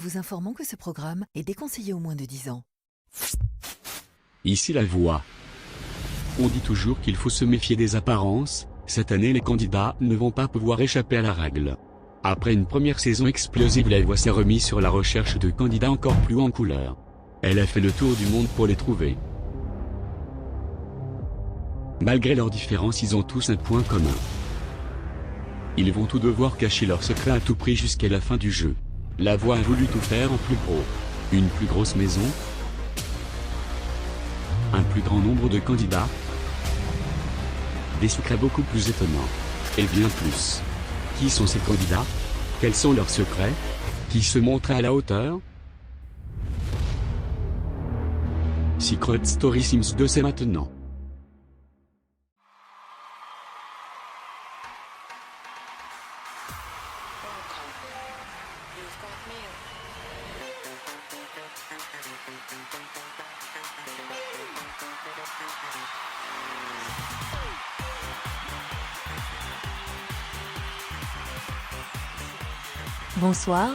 vous informons que ce programme est déconseillé aux moins de 10 ans. Ici la voix. On dit toujours qu'il faut se méfier des apparences. Cette année les candidats ne vont pas pouvoir échapper à la règle. Après une première saison explosive, la voix s'est remise sur la recherche de candidats encore plus hauts en couleur. Elle a fait le tour du monde pour les trouver. Malgré leurs différences, ils ont tous un point commun. Ils vont tous devoir cacher leurs secrets à tout prix jusqu'à la fin du jeu. La voix a voulu tout faire en plus gros. Une plus grosse maison, un plus grand nombre de candidats, des secrets beaucoup plus étonnants, et bien plus. Qui sont ces candidats? Quels sont leurs secrets? Qui se montrent à la hauteur? Secret Story Sims 2, c'est maintenant. Bonsoir.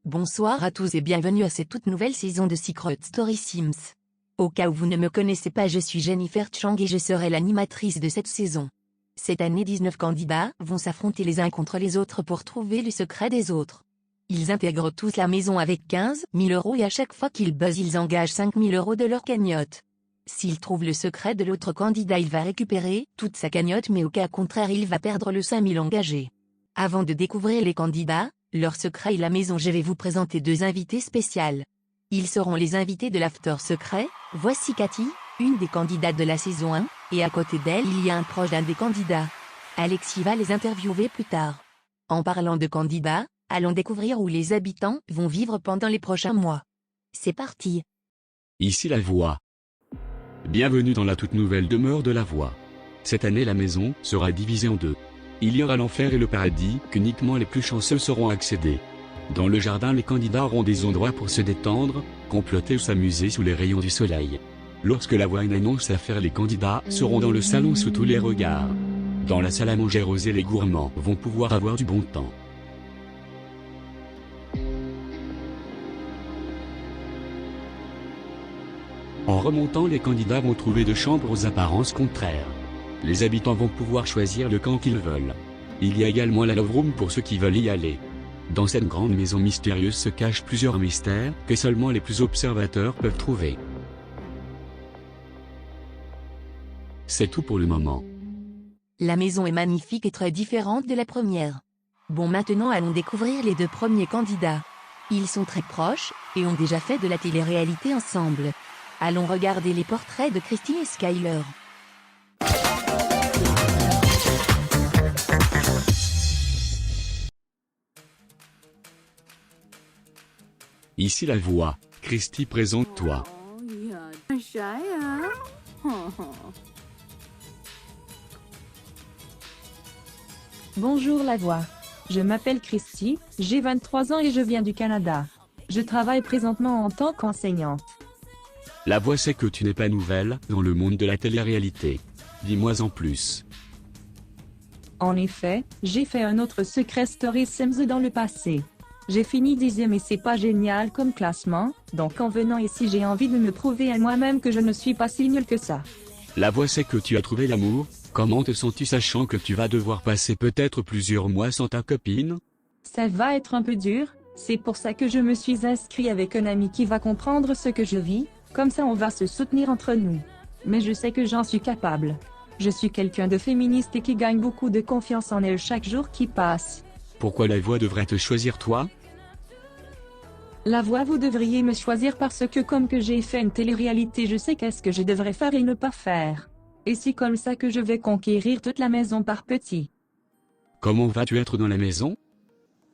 Bonsoir à tous et bienvenue à cette toute nouvelle saison de Secret Story Sims. Au cas où vous ne me connaissez pas, je suis Jennifer Chang et je serai l'animatrice de cette saison. Cette année, 19 candidats vont s'affronter les uns contre les autres pour trouver le secret des autres. Ils intègrent tous la maison avec 15 000 € et à chaque fois qu'ils buzzent, ils engagent 5 000 € de leur cagnotte. S'il trouve le secret de l'autre candidat, il va récupérer toute sa cagnotte, mais au cas contraire, il va perdre le 5 000 engagés. Avant de découvrir les candidats, leur secret et la maison, je vais vous présenter deux invités spéciales. Ils seront les invités de l'After Secret. Voici Cathy, une des candidates de la saison 1, et à côté d'elle, il y a un proche d'un des candidats. Alexis va les interviewer plus tard. En parlant de candidats, allons découvrir où les habitants vont vivre pendant les prochains mois. C'est parti. Ici la voix. Bienvenue dans la toute nouvelle demeure de la voix. Cette année, la maison sera divisée en deux. Il y aura l'enfer et le paradis, qu'uniquement les plus chanceux sauront accéder. Dans le jardin, les candidats auront des endroits pour se détendre, comploter ou s'amuser sous les rayons du soleil. Lorsque la voix annonce à faire, les candidats seront dans le salon sous tous les regards. Dans la salle à manger rosée, les gourmands vont pouvoir avoir du bon temps. En remontant, les candidats vont trouver deux chambres aux apparences contraires. Les habitants vont pouvoir choisir le camp qu'ils veulent. Il y a également la Love Room pour ceux qui veulent y aller. Dans cette grande maison mystérieuse se cachent plusieurs mystères que seulement les plus observateurs peuvent trouver. C'est tout pour le moment. La maison est magnifique et très différente de la première. Bon, maintenant allons découvrir les deux premiers candidats. Ils sont très proches et ont déjà fait de la télé-réalité ensemble. Allons regarder les portraits de Christy et Skyler. Ici la voix. Christy, présente-toi. Bonjour la voix. Je m'appelle Christy, j'ai 23 ans et je viens du Canada. Je travaille présentement en tant qu'enseignante. La voix sait que tu n'es pas nouvelle dans le monde de la télé-réalité. Dis-moi en plus. En effet, j'ai fait un autre Secret Story Sims dans le passé. J'ai fini 10e et c'est pas génial comme classement, donc en venant ici j'ai envie de me prouver à moi-même que je ne suis pas si nul que ça. La voix sait que tu as trouvé l'amour. Comment te sens-tu sachant que tu vas devoir passer peut-être plusieurs mois sans ta copine? Ça va être un peu dur, c'est pour ça que je me suis inscrit avec un ami qui va comprendre ce que je vis, comme ça on va se soutenir entre nous. Mais je sais que j'en suis capable. Je suis quelqu'un de féministe et qui gagne beaucoup de confiance en elle chaque jour qui passe. Pourquoi la voix devrait te choisir toi? La voix, vous devriez me choisir parce que comme que j'ai fait une télé-réalité, je sais qu'est-ce que je devrais faire et ne pas faire. Et c'est comme ça que je vais conquérir toute la maison par petit. Comment vas-tu être dans la maison?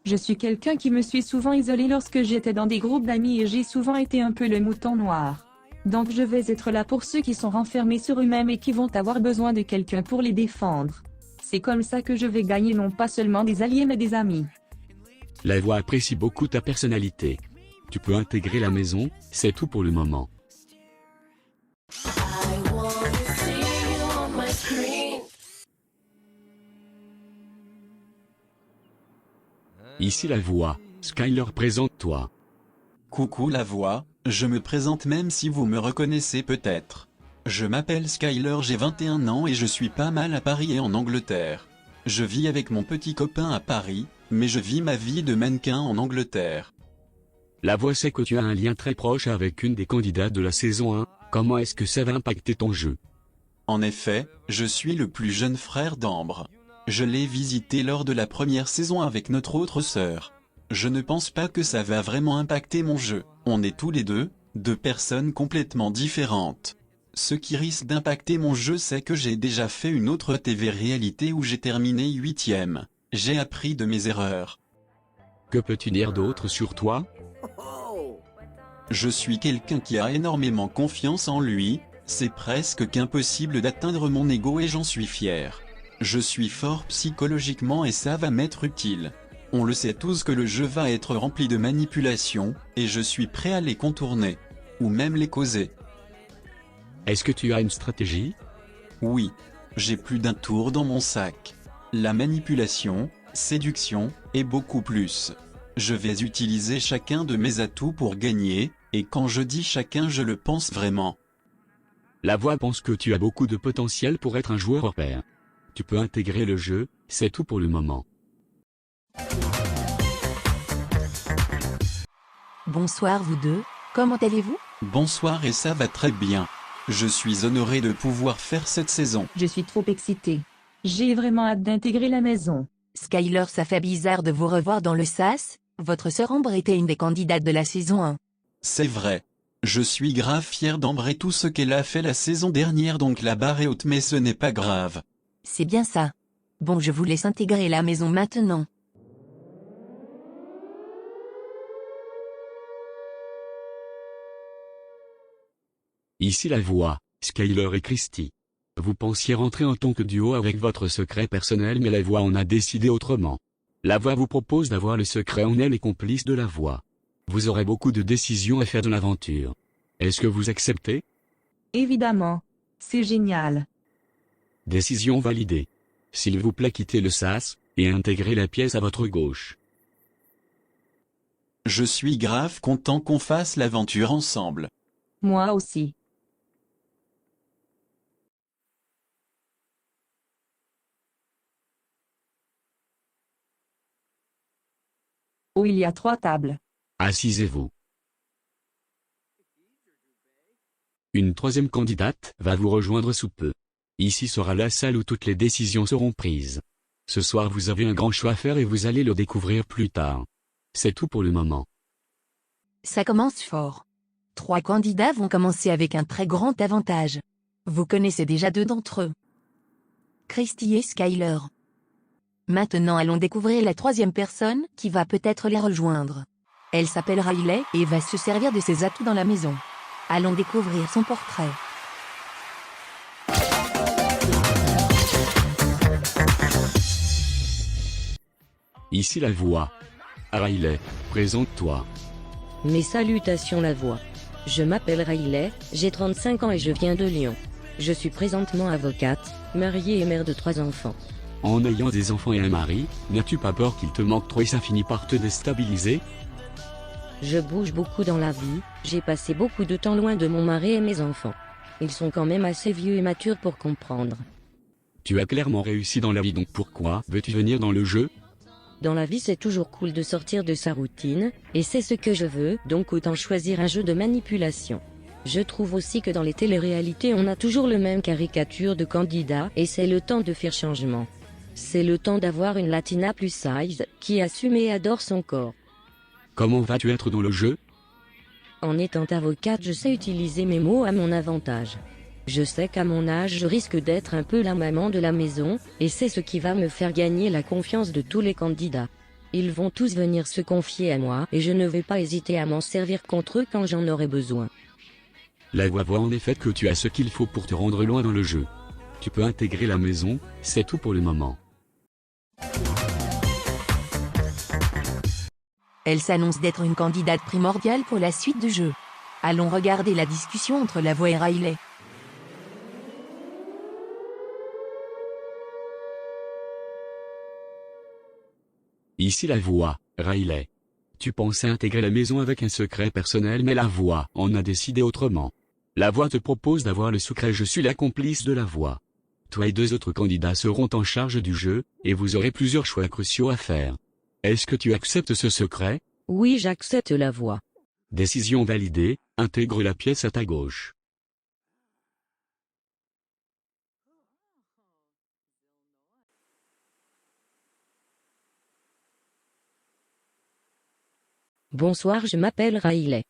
Je suis quelqu'un qui me suis souvent isolé lorsque j'étais dans des groupes d'amis et j'ai souvent été un peu le mouton noir. Donc je vais être là pour ceux qui sont renfermés sur eux-mêmes et qui vont avoir besoin de quelqu'un pour les défendre. C'est comme ça que je vais gagner non pas seulement des alliés mais des amis. La voix apprécie beaucoup ta personnalité. Tu peux intégrer la maison, c'est tout pour le moment. Ici la voix, Skyler présente-toi. Coucou la voix, je me présente même si vous me reconnaissez peut-être. Je m'appelle Skyler, j'ai 21 ans et je suis pas mal à Paris et en Angleterre. Je vis avec mon petit copain à Paris, mais je vis ma vie de mannequin en Angleterre. La voix sait que tu as un lien très proche avec une des candidates de la saison 1, comment est-ce que ça va impacter ton jeu? En effet, je suis le plus jeune frère d'Ambre. Je l'ai visité lors de la première saison avec notre autre sœur. Je ne pense pas que ça va vraiment impacter mon jeu, on est tous les deux personnes complètement différentes. Ce qui risque d'impacter mon jeu, c'est que j'ai déjà fait une autre TV-réalité où j'ai terminé 8e. J'ai appris de mes erreurs. Que peux-tu dire d'autre sur toi? Je suis quelqu'un qui a énormément confiance en lui, c'est presque qu'impossible d'atteindre mon ego et j'en suis fier. Je suis fort psychologiquement et ça va m'être utile. On le sait tous que le jeu va être rempli de manipulations, et je suis prêt à les contourner. Ou même les causer. Est-ce que tu as une stratégie? Oui. J'ai plus d'un tour dans mon sac. La manipulation, séduction, et beaucoup plus. Je vais utiliser chacun de mes atouts pour gagner, et quand je dis chacun je le pense vraiment. La voix pense que tu as beaucoup de potentiel pour être un joueur hors pair. Tu peux intégrer le jeu, c'est tout pour le moment. Bonsoir vous deux, comment allez-vous? Bonsoir et ça va très bien. Je suis honoré de pouvoir faire cette saison. Je suis trop excitée. J'ai vraiment hâte d'intégrer la maison. Skyler, ça fait bizarre de vous revoir dans le sas, votre sœur Ambre était une des candidates de la saison 1. C'est vrai. Je suis grave fier d'Ambre et tout ce qu'elle a fait la saison dernière, donc la barre est haute, mais ce n'est pas grave. C'est bien ça. Bon, je vous laisse intégrer la maison maintenant. Ici la voix, Skyler et Christy. Vous pensiez rentrer en tant que duo avec votre secret personnel, mais la voix en a décidé autrement. La voix vous propose d'avoir le secret en elle et complice de la voix. Vous aurez beaucoup de décisions à faire dans l'aventure. Est-ce que vous acceptez? Évidemment. C'est génial. Décision validée. S'il vous plaît, quittez le sas, et intégrez la pièce à votre gauche. Je suis grave content qu'on fasse l'aventure ensemble. Moi aussi. Oh, il y a 3 tables. Assisez-vous. Une troisième candidate va vous rejoindre sous peu. Ici sera la salle où toutes les décisions seront prises. Ce soir vous avez un grand choix à faire et vous allez le découvrir plus tard. C'est tout pour le moment. Ça commence fort. 3 candidats vont commencer avec un très grand avantage. Vous connaissez déjà 2 d'entre eux. Christy et Skyler. Maintenant allons découvrir la 3e personne qui va peut-être les rejoindre. Elle s'appelle Riley et va se servir de ses atouts dans la maison. Allons découvrir son portrait. Ici la voix. Riley, présente-toi. Mes salutations la voix. Je m'appelle Riley, j'ai 35 ans et je viens de Lyon. Je suis présentement avocate, mariée et mère de 3 enfants. En ayant des enfants et un mari, n'as-tu pas peur qu'il te manque trop et ça finit par te déstabiliser? Je bouge beaucoup dans la vie, j'ai passé beaucoup de temps loin de mon mari et mes enfants. Ils sont quand même assez vieux et matures pour comprendre. Tu as clairement réussi dans la vie, donc pourquoi veux-tu venir dans le jeu? Dans la vie c'est toujours cool de sortir de sa routine, et c'est ce que je veux, donc autant choisir un jeu de manipulation. Je trouve aussi que dans les téléréalités on a toujours le même caricature de candidat, et c'est le temps de faire changement. C'est le temps d'avoir une Latina plus size, qui assume et adore son corps. Comment vas-tu être dans le jeu? En étant avocate, je sais utiliser mes mots à mon avantage. Je sais qu'à mon âge, je risque d'être un peu la maman de la maison, et c'est ce qui va me faire gagner la confiance de tous les candidats. Ils vont tous venir se confier à moi, et je ne vais pas hésiter à m'en servir contre eux quand j'en aurai besoin. La voix voit en effet que tu as ce qu'il faut pour te rendre loin dans le jeu. Tu peux intégrer la maison, c'est tout pour le moment. Elle s'annonce d'être une candidate primordiale pour la suite du jeu. Allons regarder la discussion entre la voix et Riley. Ici la voix. Riley. Tu pensais intégrer la maison avec un secret personnel mais la voix en a décidé autrement. La voix te propose d'avoir le secret. Je suis la complice de la voix. Toi et 2 autres candidats seront en charge du jeu, et vous aurez plusieurs choix cruciaux à faire. Est-ce que tu acceptes ce secret? Oui, j'accepte la voix. Décision validée, intègre la pièce à ta gauche. Bonsoir, je m'appelle Riley.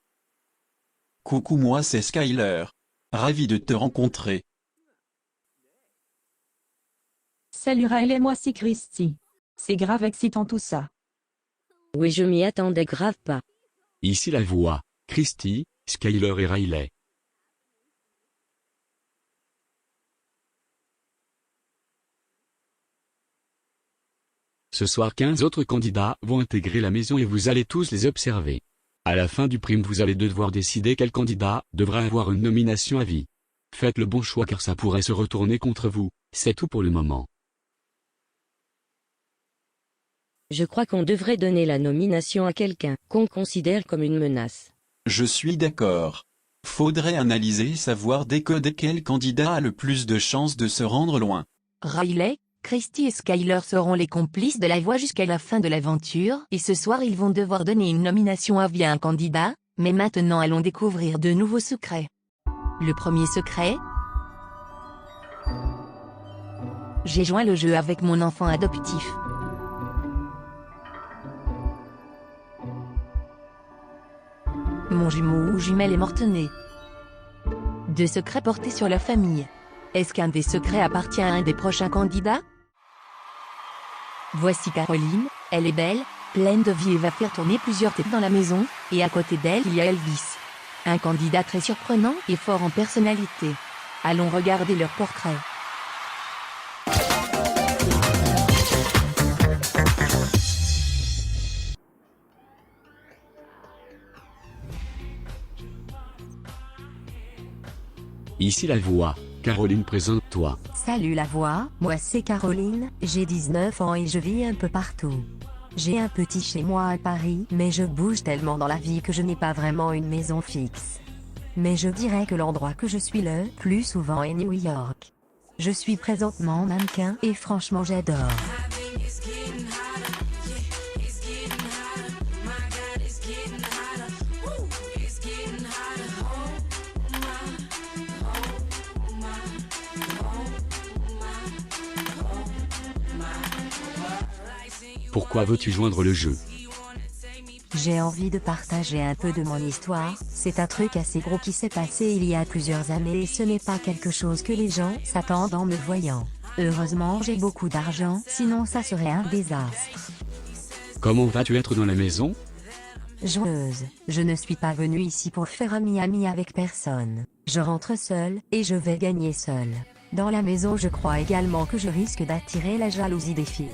Coucou, moi c'est Skyler. Ravi de te rencontrer. Salut Riley, moi c'est Christy. C'est grave excitant tout ça. Oui, je m'y attendais grave pas. Ici la voix, Christy, Skyler et Riley. Ce soir 15 autres candidats vont intégrer la maison et vous allez tous les observer. À la fin du prime vous allez devoir décider quel candidat devra avoir une nomination à vie. Faites le bon choix car ça pourrait se retourner contre vous, c'est tout pour le moment. Je crois qu'on devrait donner la nomination à quelqu'un qu'on considère comme une menace. Je suis d'accord. Faudrait analyser et savoir décoder quel candidat a le plus de chances de se rendre loin. Riley, Christy et Skyler seront les complices de la voix jusqu'à la fin de l'aventure, et ce soir ils vont devoir donner une nomination à vie à un candidat, mais maintenant allons découvrir de nouveaux secrets. Le premier secret. J'ai joint le jeu avec mon enfant adoptif. Mon jumeau ou jumelle est morte-née. 2 secrets portés sur la famille. Est-ce qu'un des secrets appartient à un des prochains candidats? Voici Caroline, elle est belle, pleine de vie et va faire tourner plusieurs têtes dans la maison, et à côté d'elle il y a Elvis. Un candidat très surprenant et fort en personnalité. Allons regarder leur portrait. Ici la voix, Caroline présente-toi. Salut la voix, moi c'est Caroline, j'ai 19 ans et je vis un peu partout. J'ai un petit chez moi à Paris, mais je bouge tellement dans la vie que je n'ai pas vraiment une maison fixe. Mais je dirais que l'endroit que je suis le plus souvent est New York. Je suis présentement mannequin et franchement j'adore. Pourquoi veux-tu joindre le jeu? J'ai envie de partager un peu de mon histoire, c'est un truc assez gros qui s'est passé il y a plusieurs années et ce n'est pas quelque chose que les gens s'attendent en me voyant. Heureusement j'ai beaucoup d'argent, sinon ça serait un désastre. Comment vas-tu être dans la maison? Joueuse, je ne suis pas venue ici pour faire ami avec personne. Je rentre seule, et je vais gagner seule. Dans la maison je crois également que je risque d'attirer la jalousie des filles.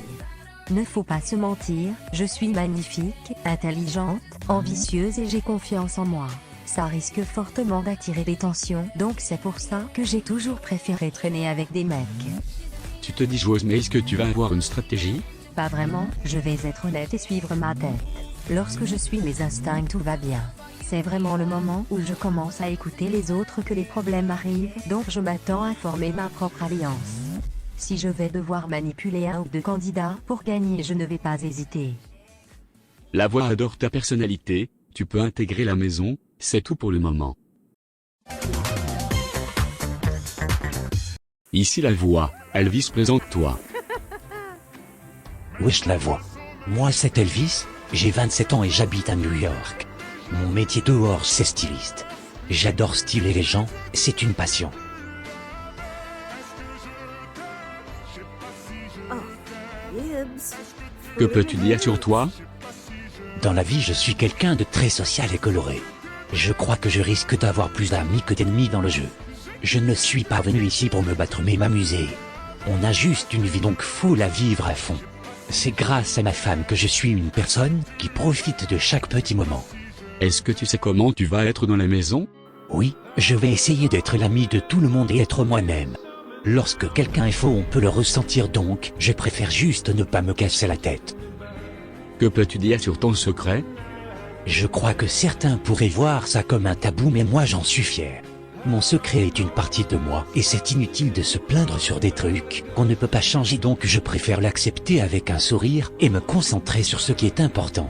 Ne faut pas se mentir, je suis magnifique, intelligente, ambitieuse et j'ai confiance en moi. Ça risque fortement d'attirer des tensions, donc c'est pour ça que j'ai toujours préféré traîner avec des mecs. Tu te dis joueuse mais est-ce que tu vas avoir une stratégie? Pas vraiment, je vais être honnête et suivre ma tête. Lorsque je suis mes instincts tout va bien. C'est vraiment le moment où je commence à écouter les autres que les problèmes arrivent, donc je m'attends à former ma propre alliance. Si je vais devoir manipuler 1 ou 2 candidats pour gagner, je ne vais pas hésiter. La voix adore ta personnalité, tu peux intégrer la maison, c'est tout pour le moment. Ici la voix, Elvis présente-toi. Wesh la voix. Moi c'est Elvis, j'ai 27 ans et j'habite à New York. Mon métier dehors c'est styliste. J'adore styler les gens, c'est une passion. Que peux-tu dire sur toi? Dans la vie je suis quelqu'un de très social et coloré. Je crois que je risque d'avoir plus d'amis que d'ennemis dans le jeu. Je ne suis pas venu ici pour me battre mais m'amuser. On a juste une vie donc faut la vivre à fond. C'est grâce à ma femme que je suis une personne qui profite de chaque petit moment. Est-ce que tu sais comment tu vas être dans la maison? Oui, je vais essayer d'être l'ami de tout le monde et être moi-même. Lorsque quelqu'un est faux on peut le ressentir donc je préfère juste ne pas me casser la tête. Que peux-tu dire sur ton secret? Je crois que certains pourraient voir ça comme un tabou, mais moi j'en suis fier. Mon secret est une partie de moi, et c'est inutile de se plaindre sur des trucs qu'on ne peut pas changer, donc je préfère l'accepter avec un sourire et me concentrer sur ce qui est important.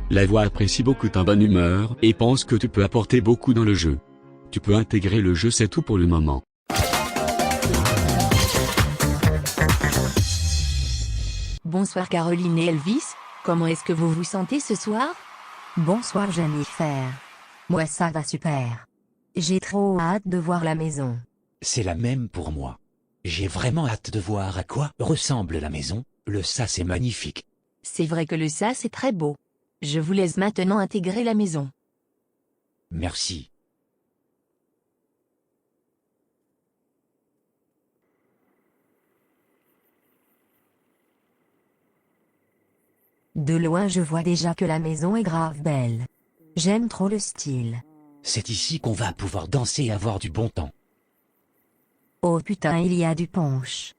La voix apprécie beaucoup ta bonne humeur et pense que tu peux apporter beaucoup dans le jeu. Tu peux intégrer le jeu, c'est tout pour le moment. Bonsoir Caroline et Elvis, comment est-ce que vous vous sentez ce soir? Bonsoir Jennifer. Moi ça va super. J'ai trop hâte de voir la maison. C'est la même pour moi. J'ai vraiment hâte de voir à quoi ressemble la maison. Le sas est magnifique. C'est vrai que le sas est très beau. Je vous laisse maintenant intégrer la maison. Merci. De loin je vois déjà que la maison est grave belle. J'aime trop le style. C'est ici qu'on va pouvoir danser et avoir du bon temps. Oh putain, il y a du punch.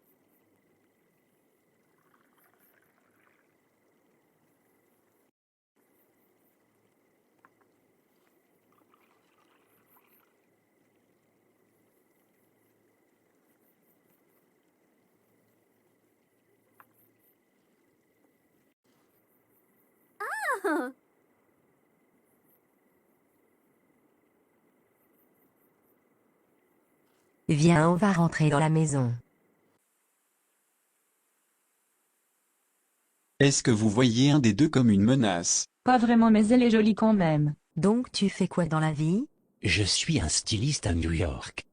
Viens, on va rentrer dans la maison. Est-ce que vous voyez un des deux comme une menace? Pas vraiment, mais elle est jolie quand même. Donc tu fais quoi dans la vie? Je suis un styliste à New York.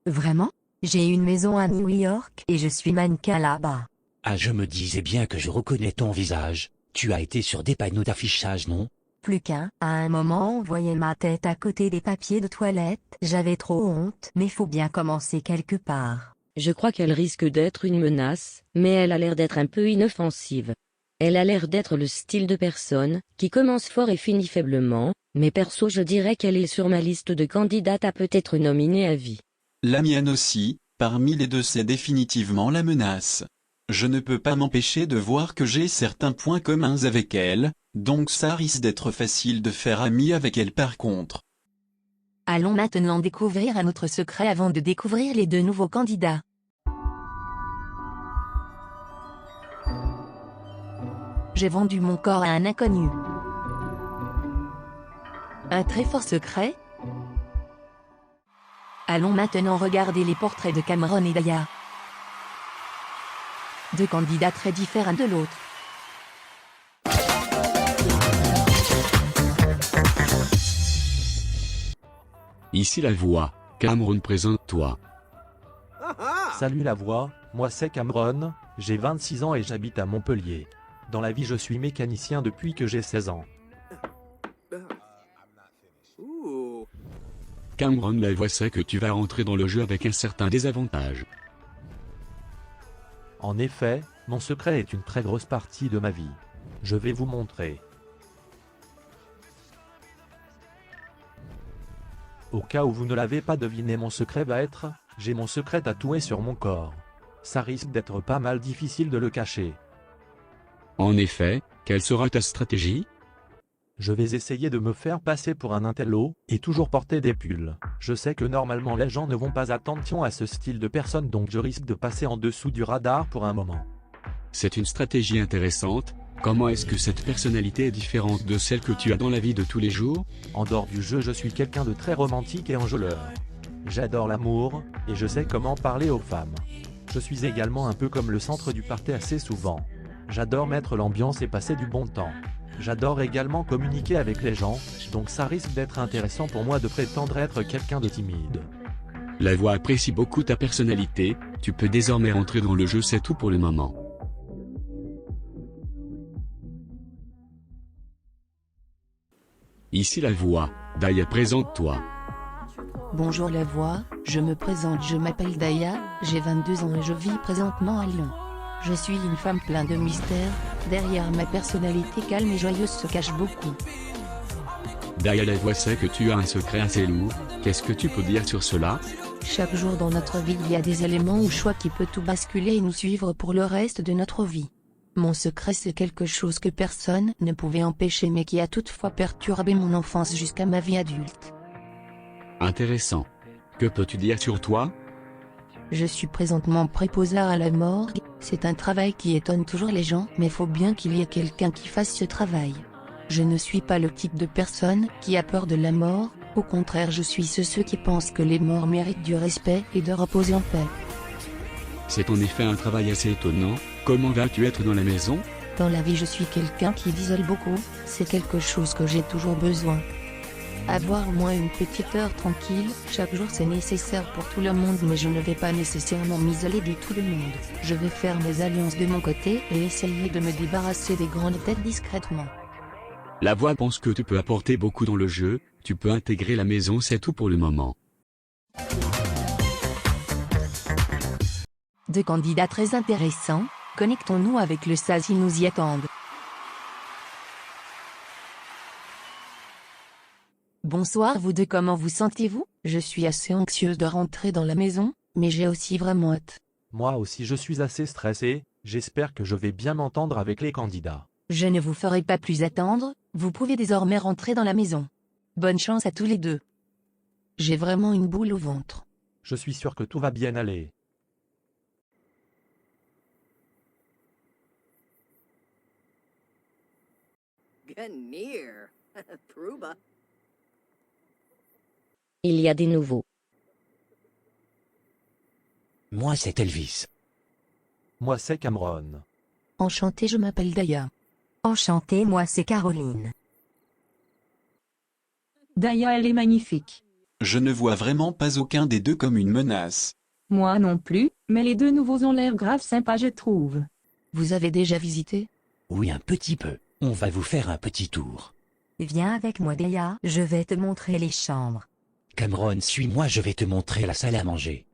Vraiment? J'ai une maison à New York et je suis mannequin là-bas. Ah, je me disais bien que je reconnais ton visage. Tu as été sur des panneaux d'affichage, non? Plus qu'un, à un moment on voyait ma tête à côté des papiers de toilette, j'avais trop honte, mais faut bien commencer quelque part. Je crois qu'elle risque d'être une menace, mais elle a l'air d'être un peu inoffensive. Elle a l'air d'être le style de personne qui commence fort et finit faiblement, mais perso je dirais qu'elle est sur ma liste de candidates à peut-être nominée à vie. La mienne aussi, parmi les deux c'est définitivement la menace. Je ne peux pas m'empêcher de voir que j'ai certains points communs avec elle, donc ça risque d'être facile de faire ami avec elle par contre. Allons maintenant découvrir un autre secret avant de découvrir les deux nouveaux candidats. J'ai vendu mon corps à un inconnu. Un très fort secret? Allons maintenant regarder les portraits de Cameron et Daya. Deux candidats très différents de l'autre. Ici la voix, Cameron présente-toi. Salut la voix, moi c'est Cameron, j'ai 26 ans et j'habite à Montpellier. Dans la vie je suis mécanicien depuis que j'ai 16 ans. Cameron, la voix sait que tu vas rentrer dans le jeu avec un certain désavantage. En effet, mon secret est une très grosse partie de ma vie. Je vais vous montrer. Au cas où vous ne l'avez pas deviné, mon secret va être, j'ai mon secret tatoué sur mon corps. Ça risque d'être pas mal difficile de le cacher. En effet, quelle sera ta stratégie? Je vais essayer de me faire passer pour un intello, et toujours porter des pulls. Je sais que normalement les gens ne vont pas attention à ce style de personne, donc je risque de passer en dessous du radar pour un moment. C'est une stratégie intéressante. Comment est-ce que cette personnalité est différente de celle que tu as dans la vie de tous les jours? En dehors du jeu, je suis quelqu'un de très romantique et enjôleur. J'adore l'amour, et je sais comment parler aux femmes. Je suis également un peu comme le centre du party assez souvent. J'adore mettre l'ambiance et passer du bon temps. J'adore également communiquer avec les gens, donc ça risque d'être intéressant pour moi de prétendre être quelqu'un de timide. La voix apprécie beaucoup ta personnalité, tu peux désormais rentrer dans le jeu, c'est tout pour le moment. Ici la voix, Daya présente-toi. Bonjour la voix, je me présente, je m'appelle Daya, j'ai 22 ans et je vis présentement à Lyon. Je suis une femme pleine de mystères, derrière ma personnalité calme et joyeuse se cache beaucoup. Daya, la voix sait que tu as un secret assez lourd, qu'est-ce que tu peux dire sur cela? Chaque jour dans notre vie il y a des éléments ou choix qui peuvent tout basculer et nous suivre pour le reste de notre vie. Mon secret, c'est quelque chose que personne ne pouvait empêcher mais qui a toutefois perturbé mon enfance jusqu'à ma vie adulte. Intéressant. Que peux-tu dire sur toi? Je suis présentement préposard à la morgue, c'est un travail qui étonne toujours les gens mais faut bien qu'il y ait quelqu'un qui fasse ce travail. Je ne suis pas le type de personne qui a peur de la mort, au contraire je suis ceux qui pensent que les morts méritent du respect et de reposer en paix. C'est en effet un travail assez étonnant. Comment vas-tu être dans la maison? Dans la vie je suis quelqu'un qui m'isole beaucoup, c'est quelque chose que j'ai toujours besoin. Avoir au moins une petite heure tranquille, chaque jour c'est nécessaire pour tout le monde mais je ne vais pas nécessairement m'isoler de tout le monde. Je vais faire mes alliances de mon côté et essayer de me débarrasser des grandes têtes discrètement. La voix pense que tu peux apporter beaucoup dans le jeu, tu peux intégrer la maison, c'est tout pour le moment. Deux candidats très intéressants, connectons-nous avec le SAS, ils nous y attendent. Bonsoir vous deux, comment vous sentez-vous? Je suis assez anxieuse de rentrer dans la maison, mais j'ai aussi vraiment hâte. Moi aussi je suis assez stressé, j'espère que je vais bien m'entendre avec les candidats. Je ne vous ferai pas plus attendre, vous pouvez désormais rentrer dans la maison. Bonne chance à tous les deux. J'ai vraiment une boule au ventre. Je suis sûr que tout va bien aller. Il y a des nouveaux. Moi c'est Elvis. Moi c'est Cameron. Enchantée, je m'appelle Daya. Enchantée, moi c'est Caroline. Daya, elle est magnifique. Je ne vois vraiment pas aucun des deux comme une menace. Moi non plus, mais les deux nouveaux ont l'air grave sympas je trouve. Vous avez déjà visité? Oui, un petit peu. On va vous faire un petit tour. Viens avec moi Daya, je vais te montrer les chambres. Cameron, suis-moi, je vais te montrer la salle à manger.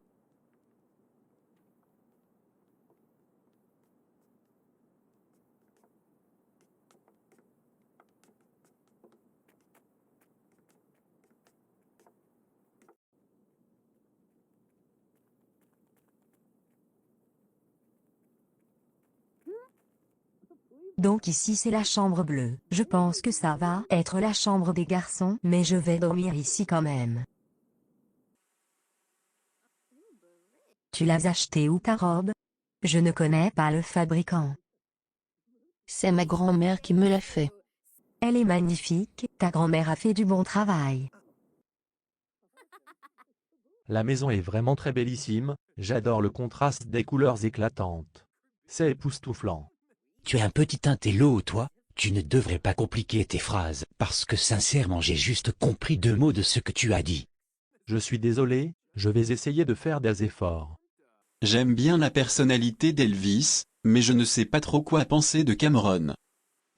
Donc ici c'est la chambre bleue. Je pense que ça va être la chambre des garçons, mais je vais dormir ici quand même. Tu l'as acheté où ta robe? Je ne connais pas le fabricant. C'est ma grand-mère qui me l'a fait. Elle est magnifique, ta grand-mère a fait du bon travail. La maison est vraiment très bellissime, j'adore le contraste des couleurs éclatantes. C'est époustouflant. Tu es un petit intello, toi. Tu ne devrais pas compliquer tes phrases, parce que sincèrement j'ai juste compris 2 mots de ce que tu as dit. Je suis désolé, je vais essayer de faire des efforts. J'aime bien la personnalité d'Elvis, mais je ne sais pas trop quoi penser de Cameron.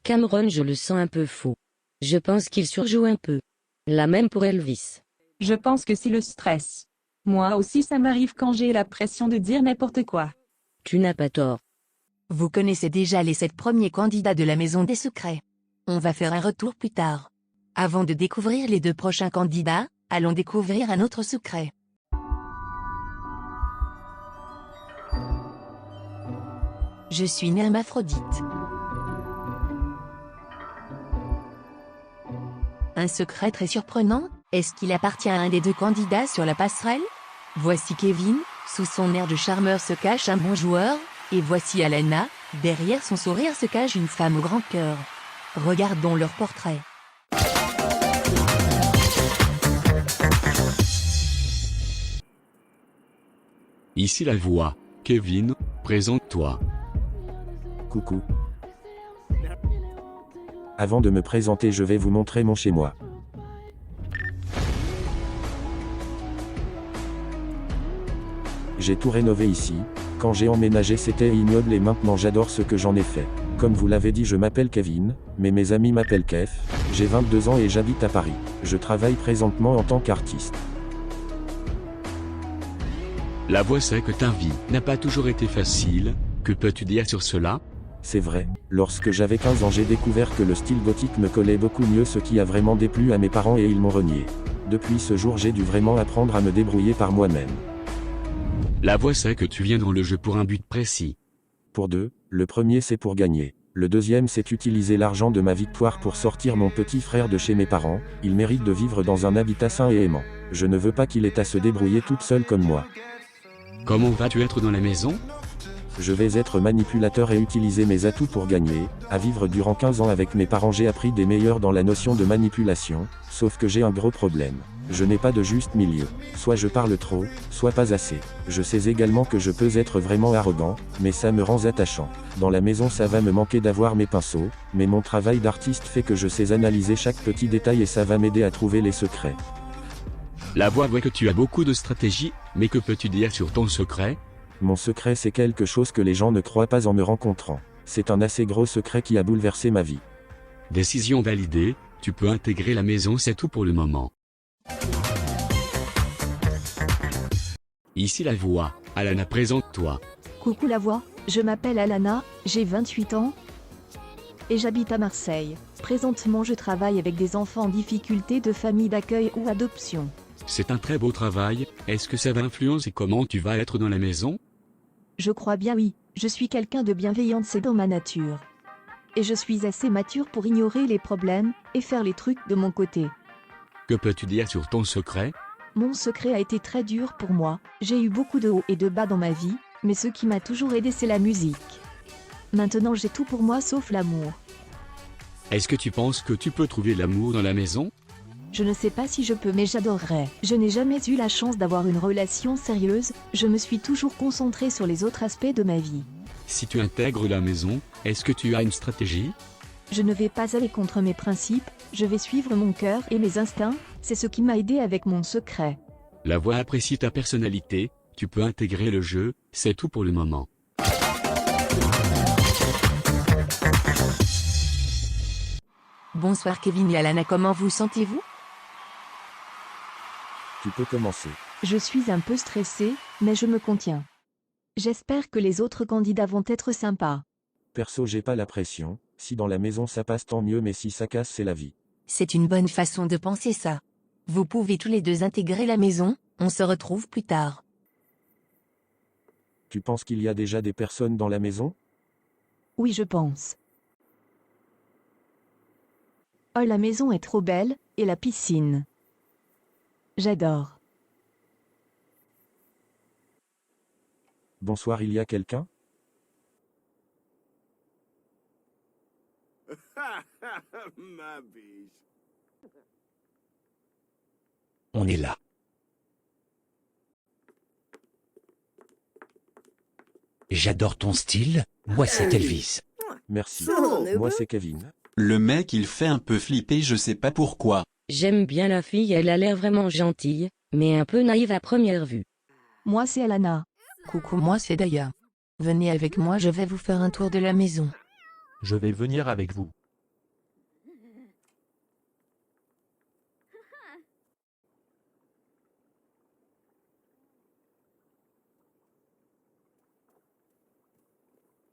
Cameron, je le sens un peu faux. Je pense qu'il surjoue un peu. La même pour Elvis. Je pense que c'est le stress. Moi aussi ça m'arrive quand j'ai la pression de dire n'importe quoi. Tu n'as pas tort. Vous connaissez déjà les 7 premiers candidats de la Maison des Secrets. On va faire un retour plus tard. Avant de découvrir les 2 prochains candidats, allons découvrir un autre secret. Je suis une hermaphrodite. Un secret très surprenant, est-ce qu'il appartient à un des 2 candidats sur la passerelle? Voici Kevin, sous son air de charmeur se cache un bon joueur, et voici Alana, derrière son sourire se cache une femme au grand cœur. Regardons leur portrait. Ici la voix. Kevin, présente-toi. Coucou. Avant de me présenter, je vais vous montrer mon chez-moi. J'ai tout rénové ici. Quand j'ai emménagé c'était ignoble et maintenant j'adore ce que j'en ai fait. Comme vous l'avez dit, je m'appelle Kevin, mais mes amis m'appellent Kev. J'ai 22 ans et j'habite à Paris. Je travaille présentement en tant qu'artiste. La voix sait que ta vie n'a pas toujours été facile, que peux-tu dire sur cela? C'est vrai, lorsque j'avais 15 ans j'ai découvert que le style gothique me collait beaucoup mieux, ce qui a vraiment déplu à mes parents et ils m'ont renié. Depuis ce jour j'ai dû vraiment apprendre à me débrouiller par moi-même. La voix sait que tu viens dans le jeu pour un but précis. Pour deux, le premier c'est pour gagner. Le deuxième c'est utiliser l'argent de ma victoire pour sortir mon petit frère de chez mes parents, il mérite de vivre dans un habitat sain et aimant. Je ne veux pas qu'il ait à se débrouiller toute seule comme moi. Comment vas-tu être dans la maison? Je vais être manipulateur et utiliser mes atouts pour gagner. À vivre durant 15 ans avec mes parents j'ai appris des meilleurs dans la notion de manipulation, sauf que j'ai un gros problème. Je n'ai pas de juste milieu. Soit je parle trop, soit pas assez. Je sais également que je peux être vraiment arrogant, mais ça me rend attachant. Dans la maison ça va me manquer d'avoir mes pinceaux, mais mon travail d'artiste fait que je sais analyser chaque petit détail et ça va m'aider à trouver les secrets. La voix voit que tu as beaucoup de stratégie, mais que peux-tu dire sur ton secret? Mon secret c'est quelque chose que les gens ne croient pas en me rencontrant. C'est un assez gros secret qui a bouleversé ma vie. Décision validée, tu peux intégrer la maison, c'est tout pour le moment. Ici la voix, Alana, présente-toi. Coucou la voix, je m'appelle Alana, j'ai 28 ans et j'habite à Marseille. Présentement je travaille avec des enfants en difficulté de famille d'accueil ou adoption. C'est un très beau travail, est-ce que ça va influencer comment tu vas être dans la maison? Je crois bien oui, je suis quelqu'un de bienveillante, c'est dans ma nature. Et je suis assez mature pour ignorer les problèmes et faire les trucs de mon côté. Que peux-tu dire sur ton secret? Mon secret a été très dur pour moi, j'ai eu beaucoup de hauts et de bas dans ma vie, mais ce qui m'a toujours aidé c'est la musique. Maintenant j'ai tout pour moi sauf l'amour. Est-ce que tu penses que tu peux trouver l'amour dans la maison? Je ne sais pas si je peux mais j'adorerais. Je n'ai jamais eu la chance d'avoir une relation sérieuse, je me suis toujours concentrée sur les autres aspects de ma vie. Si tu intègres la maison, est-ce que tu as une stratégie? Je ne vais pas aller contre mes principes, je vais suivre mon cœur et mes instincts, c'est ce qui m'a aidé avec mon secret. La voix apprécie ta personnalité, tu peux intégrer le jeu, c'est tout pour le moment. Bonsoir Kevin et Alana, comment vous sentez-vous? Tu peux commencer. Je suis un peu stressée, mais je me contiens. J'espère que les autres candidats vont être sympas. Perso j'ai pas la pression, si dans la maison ça passe tant mieux mais si ça casse c'est la vie. C'est une bonne façon de penser ça. Vous pouvez tous les deux intégrer la maison, on se retrouve plus tard. Tu penses qu'il y a déjà des personnes dans la maison? Oui je pense. Oh la maison est trop belle, et la piscine. J'adore. Bonsoir, il y a quelqu'un? On est là. J'adore ton style, moi c'est Elvis. Merci. Moi c'est Kevin. Le mec il fait un peu flipper, je sais pas pourquoi. J'aime bien la fille, elle a l'air vraiment gentille, mais un peu naïve à première vue. Moi c'est Alana. Coucou, moi c'est Daya. Venez avec moi, je vais vous faire un tour de la maison. Je vais venir avec vous.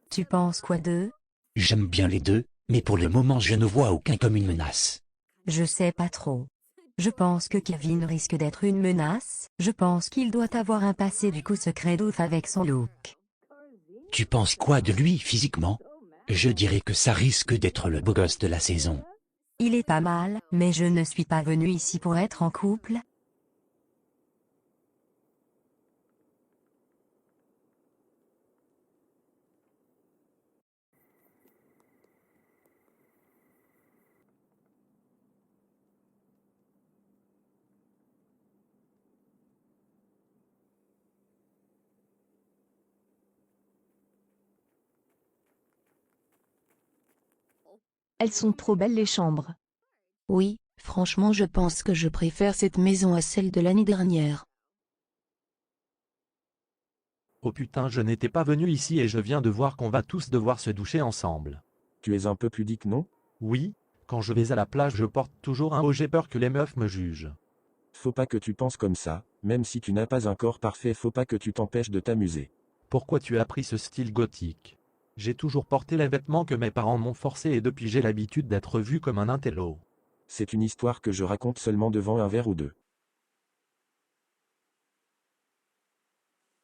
Tu penses quoi d'eux? J'aime bien les deux, mais pour le moment je ne vois aucun comme une menace. Je sais pas trop. Je pense que Kevin risque d'être une menace, je pense qu'il doit avoir un passé du coup secret d'ouf avec son look. Tu penses quoi de lui physiquement? Je dirais que ça risque d'être le beau gosse de la saison. Il est pas mal, mais je ne suis pas venu ici pour être en couple. Elles sont trop belles les chambres. Oui, franchement je pense que je préfère cette maison à celle de l'année dernière. Oh putain, je n'étais pas venu ici et je viens de voir qu'on va tous devoir se doucher ensemble. Tu es un peu pudique, non? Oui, quand je vais à la plage je porte toujours un haut, j'ai peur que les meufs me jugent. Faut pas que tu penses comme ça, même si tu n'as pas un corps parfait, faut pas que tu t'empêches de t'amuser. Pourquoi tu as pris ce style gothique? J'ai toujours porté les vêtements que mes parents m'ont forcé et depuis j'ai l'habitude d'être vu comme un intello. C'est une histoire que je raconte seulement devant un verre ou deux.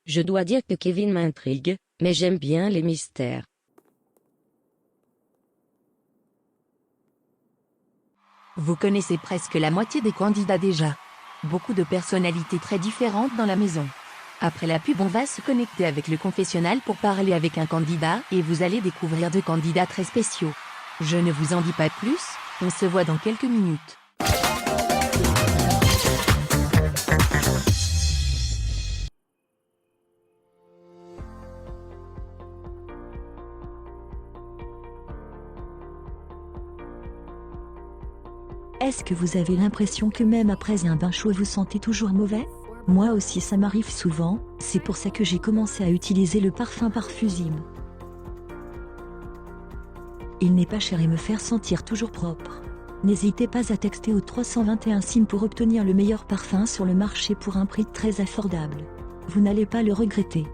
Je dois dire que Kevin m'intrigue, Mais j'aime bien les mystères. Vous connaissez presque la moitié des candidats déjà. Beaucoup de personnalités très différentes dans la maison. Après la pub, on va se connecter avec le confessionnal pour parler avec un candidat et vous allez découvrir 2 candidats très spéciaux. Je ne vous en dis pas plus, on se voit dans quelques minutes. Est-ce que vous avez l'impression que même après un bain chaud vous sentez toujours mauvais? Moi aussi ça m'arrive souvent, c'est pour ça que j'ai commencé à utiliser le parfum Parfusime. Il n'est pas cher et me faire sentir toujours propre. N'hésitez pas à texter au 321 SIM pour obtenir le meilleur parfum sur le marché pour un prix très abordable. Vous n'allez pas le regretter.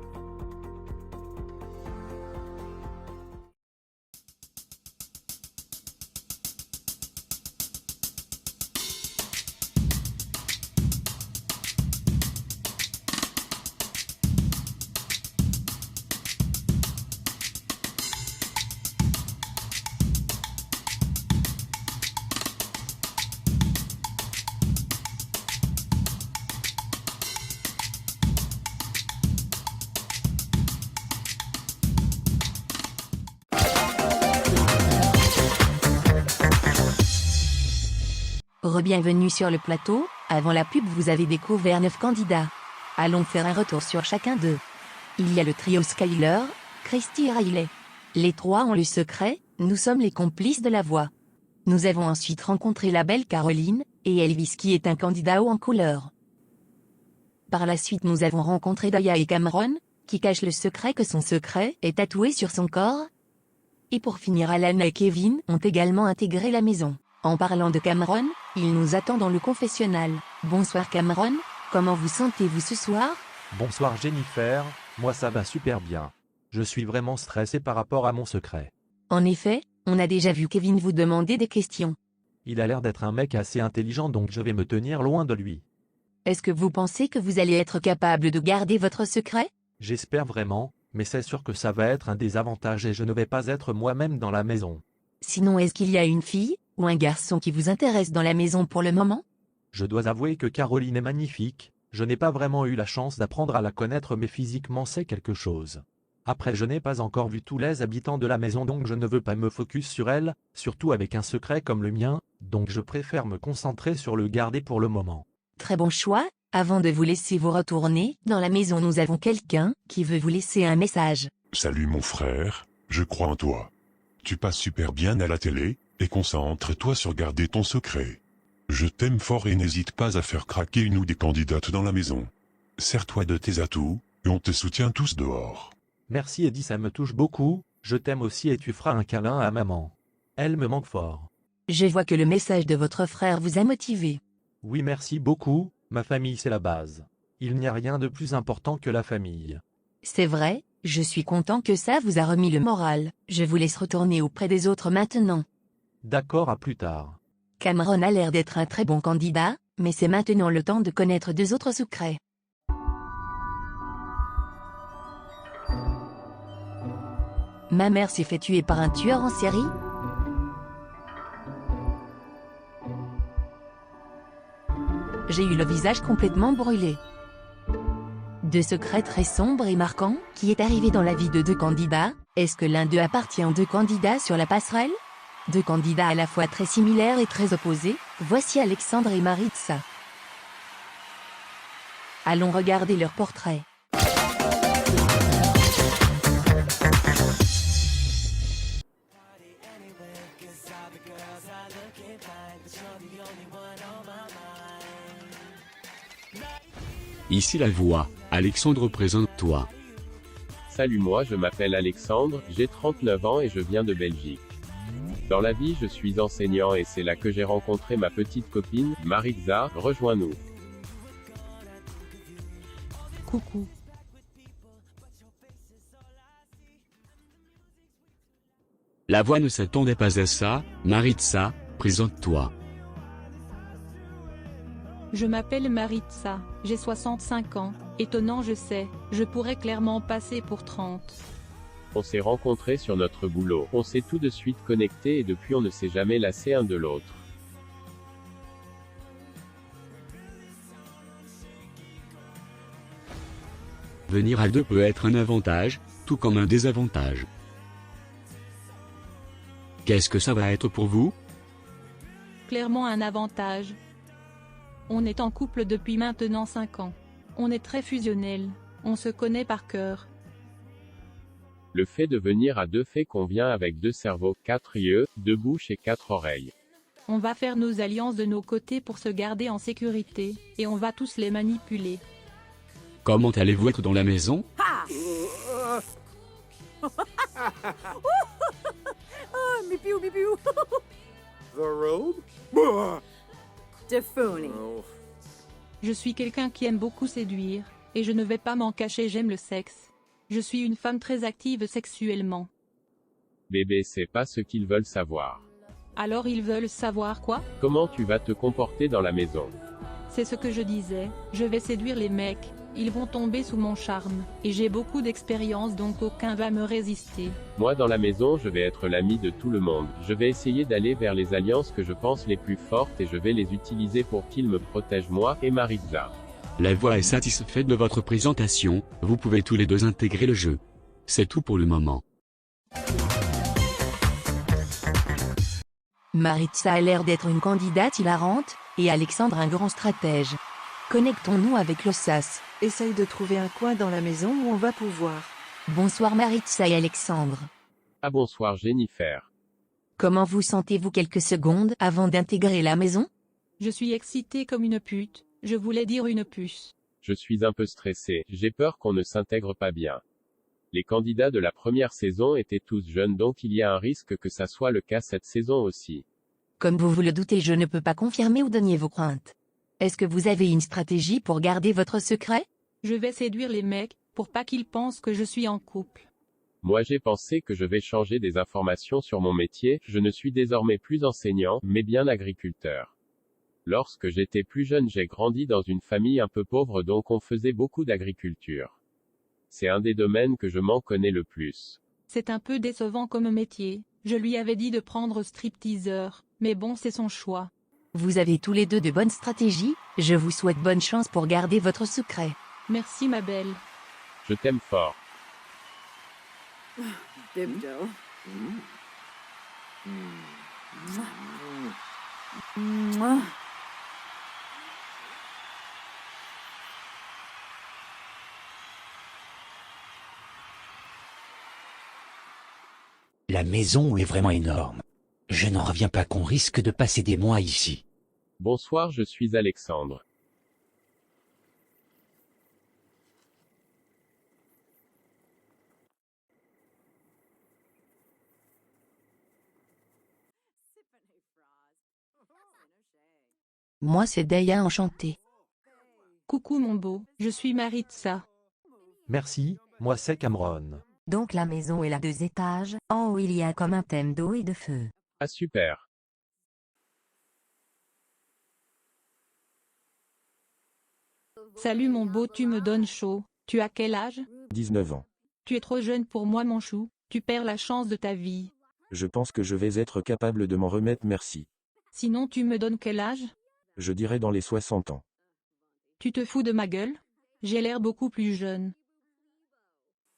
Re-bienvenue sur le plateau, avant la pub vous avez découvert 9 candidats. Allons faire un retour sur chacun d'eux. Il y a le trio Skyler, Christy et Riley. Les 3 ont le secret, nous sommes les complices de la voix. Nous avons ensuite rencontré la belle Caroline, et Elvis qui est un candidat haut en couleur. Par la suite nous avons rencontré Daya et Cameron, qui cachent le secret que son secret est tatoué sur son corps. Et pour finir Alana et Kevin ont également intégré la maison. En parlant de Cameron, il nous attend dans le confessionnal. Bonsoir Cameron, comment vous sentez-vous ce soir? Bonsoir Jennifer, moi ça va super bien. Je suis vraiment stressé par rapport à mon secret. En effet, on a déjà vu Kevin vous demander des questions. Il a l'air d'être un mec assez intelligent donc je vais me tenir loin de lui. Est-ce que vous pensez que vous allez être capable de garder votre secret? J'espère vraiment, mais c'est sûr que ça va être un désavantage et je ne vais pas être moi-même dans la maison. Sinon est-ce qu'il y a une fille ou un garçon qui vous intéresse dans la maison pour le moment? Je dois avouer que Caroline est magnifique, je n'ai pas vraiment eu la chance d'apprendre à la connaître mais physiquement c'est quelque chose. Après je n'ai pas encore vu tous les habitants de la maison donc je ne veux pas me focus sur elle, surtout avec un secret comme le mien, donc je préfère me concentrer sur le garder pour le moment. Très bon choix, avant de vous laisser vous retourner, dans la maison nous avons quelqu'un qui veut vous laisser un message. Salut mon frère, je crois en toi. Tu passes super bien à la télé, et concentre-toi sur garder ton secret. Je t'aime fort et n'hésite pas à faire craquer une ou des candidates dans la maison. Sers-toi de tes atouts, et on te soutient tous dehors. Merci Eddie, ça me touche beaucoup, je t'aime aussi et tu feras un câlin à maman. Elle me manque fort. Je vois que le message de votre frère vous a motivé. Oui merci beaucoup, ma famille c'est la base. Il n'y a rien de plus important que la famille. C'est vrai, je suis content que ça vous a remis le moral. Je vous laisse retourner auprès des autres maintenant. D'accord, à plus tard. Cameron a l'air d'être un très bon candidat, mais c'est maintenant le temps de connaître 2 autres secrets. Ma mère s'est fait tuer par un tueur en série? J'ai eu le visage complètement brûlé. 2 secrets très sombres et marquants, qui est arrivé dans la vie de 2 candidats. Est-ce que l'un d'eux appartient aux 2 candidats sur la passerelle? 2 candidats à la fois très similaires et très opposés, voici Alexandre et Maritza. Allons regarder leurs portraits. Ici la voix, Alexandre présente-toi. Salut, moi je m'appelle Alexandre, j'ai 39 ans et je viens de Belgique. Dans la vie je suis enseignant et c'est là que j'ai rencontré ma petite copine, Maritza, rejoins-nous. Coucou. La voix ne s'attendait pas à ça, Maritza, présente-toi. Je m'appelle Maritza, j'ai 65 ans, Étonnant, je sais, je pourrais clairement passer pour 30. On s'est rencontrés sur notre boulot, on s'est tout de suite connectés et depuis on ne s'est jamais lassé un de l'autre. Venir à deux peut être un avantage, tout comme un désavantage. Qu'est-ce que ça va être pour vous? Clairement un avantage. On est en couple depuis maintenant 5 ans. On est très fusionnel, on se connaît par cœur. Le fait de venir à deux fait qu'on vient avec 2 cerveaux, 4 yeux, 2 bouches et 4 oreilles. On va faire nos alliances de nos côtés pour se garder en sécurité, et on va tous les manipuler. Comment allez-vous être dans la maison? Je suis quelqu'un qui aime beaucoup séduire, et je ne vais pas m'en cacher, j'aime le sexe. Je suis une femme très active sexuellement. Bébé, c'est pas ce qu'ils veulent savoir. Alors ils veulent savoir quoi? Comment tu vas te comporter dans la maison? C'est ce que je disais, je vais séduire les mecs, ils vont tomber sous mon charme, et j'ai beaucoup d'expérience donc aucun va me résister. Moi dans la maison je vais être l'ami de tout le monde, je vais essayer d'aller vers les alliances que je pense les plus fortes et je vais les utiliser pour qu'ils me protègent moi et Maritza. La voix est satisfaite de votre présentation, vous pouvez tous les deux intégrer le jeu. C'est tout pour le moment. Maritza a l'air d'être une candidate hilarante, et Alexandre un grand stratège. Connectons-nous avec l'Ossas. Essaye de trouver un coin dans la maison où on va pouvoir. Bonsoir Maritza et Alexandre. Ah bonsoir Jennifer. Comment vous sentez-vous quelques secondes avant d'intégrer la maison? Je suis excitée comme une pute, je voulais dire une puce. Je suis un peu stressé, j'ai peur qu'on ne s'intègre pas bien. Les candidats de la première saison étaient tous jeunes donc il y a un risque que ça soit le cas cette saison aussi. Comme vous vous le doutez, je ne peux pas confirmer ou donner vos craintes. Est-ce que vous avez une stratégie pour garder votre secret? Je vais séduire les mecs, pour pas qu'ils pensent que je suis en couple. Moi j'ai pensé que je vais changer des informations sur mon métier, je ne suis désormais plus enseignant, mais bien agriculteur. Lorsque j'étais plus jeune j'ai grandi dans une famille un peu pauvre donc on faisait beaucoup d'agriculture. C'est un des domaines que je m'en connais le plus. C'est un peu décevant comme métier, je lui avais dit de prendre stripteaseur, mais bon c'est son choix. Vous avez tous les deux de bonnes stratégies, je vous souhaite bonne chance pour garder votre secret. Merci ma belle. Je t'aime fort. La maison est vraiment énorme. Je n'en reviens pas qu'on risque de passer des mois ici. Bonsoir, je suis Alexandre. Moi c'est Daya enchantée. Coucou mon beau, je suis Maritza. Merci, moi c'est Cameron. Donc la maison est à 2 étages, en haut il y a comme un thème d'eau et de feu. Ah super. Salut mon beau, tu me donnes chaud, tu as quel âge? 19 ans. Tu es trop jeune pour moi mon chou, tu perds la chance de ta vie. Je pense que je vais être capable de m'en remettre, merci. Sinon tu me donnes quel âge? Je dirais dans les 60 ans. Tu te fous de ma gueule? J'ai l'air beaucoup plus jeune.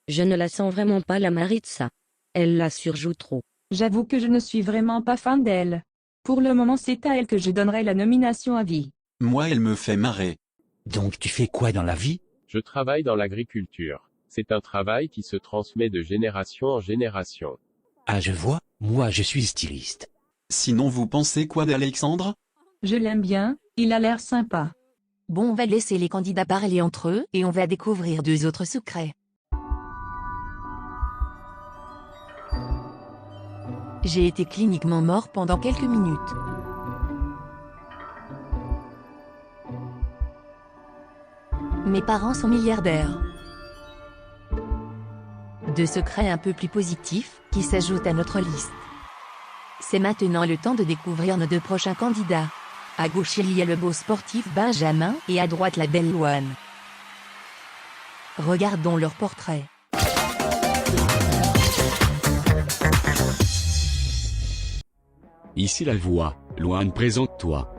Je ne la sens vraiment pas la Maritza. Elle la surjoue trop. J'avoue que je ne suis vraiment pas fan d'elle. Pour le moment c'est à elle que je donnerai la nomination à vie. Moi elle me fait marrer. Donc tu fais quoi dans la vie? Je travaille dans l'agriculture. C'est un travail qui se transmet de génération en génération. Ah je vois, moi je suis styliste. Sinon vous pensez quoi d'Alexandre? Je l'aime bien, il a l'air sympa. Bon, on va laisser les candidats parler entre eux et on va découvrir 2 autres secrets. J'ai été cliniquement mort pendant quelques minutes. Mes parents sont milliardaires. 2 secrets un peu plus positifs, qui s'ajoutent à notre liste. C'est maintenant le temps de découvrir nos 2 prochains candidats. À gauche il y a le beau sportif Benjamin, et à droite la belle Louane. Regardons leurs portraits. Ici la voix, Loane, présente-toi.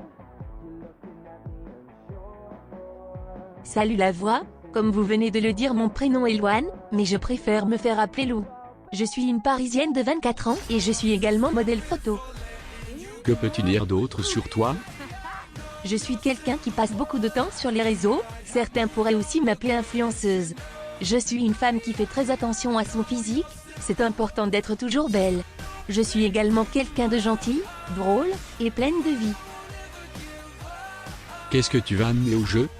Salut la voix, comme vous venez de le dire, mon prénom est Loane, mais je préfère me faire appeler Lou. Je suis une Parisienne de 24 ans et je suis également modèle photo. Que peux-tu dire d'autre sur toi? Je suis quelqu'un qui passe beaucoup de temps sur les réseaux, certains pourraient aussi m'appeler influenceuse. Je suis une femme qui fait très attention à son physique, c'est important d'être toujours belle. Je suis également quelqu'un de gentil, drôle, et pleine de vie. Qu'est-ce que tu vas amener au jeu?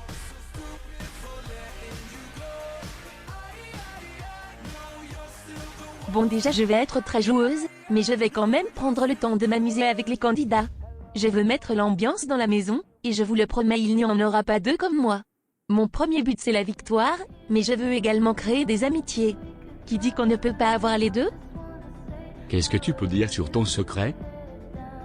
Bon, déjà je vais être très joueuse, mais je vais quand même prendre le temps de m'amuser avec les candidats. Je veux mettre l'ambiance dans la maison, et je vous le promets, il n'y en aura pas deux comme moi. Mon premier but c'est la victoire, mais je veux également créer des amitiés. Qui dit qu'on ne peut pas avoir les deux? Qu'est-ce que tu peux dire sur ton secret?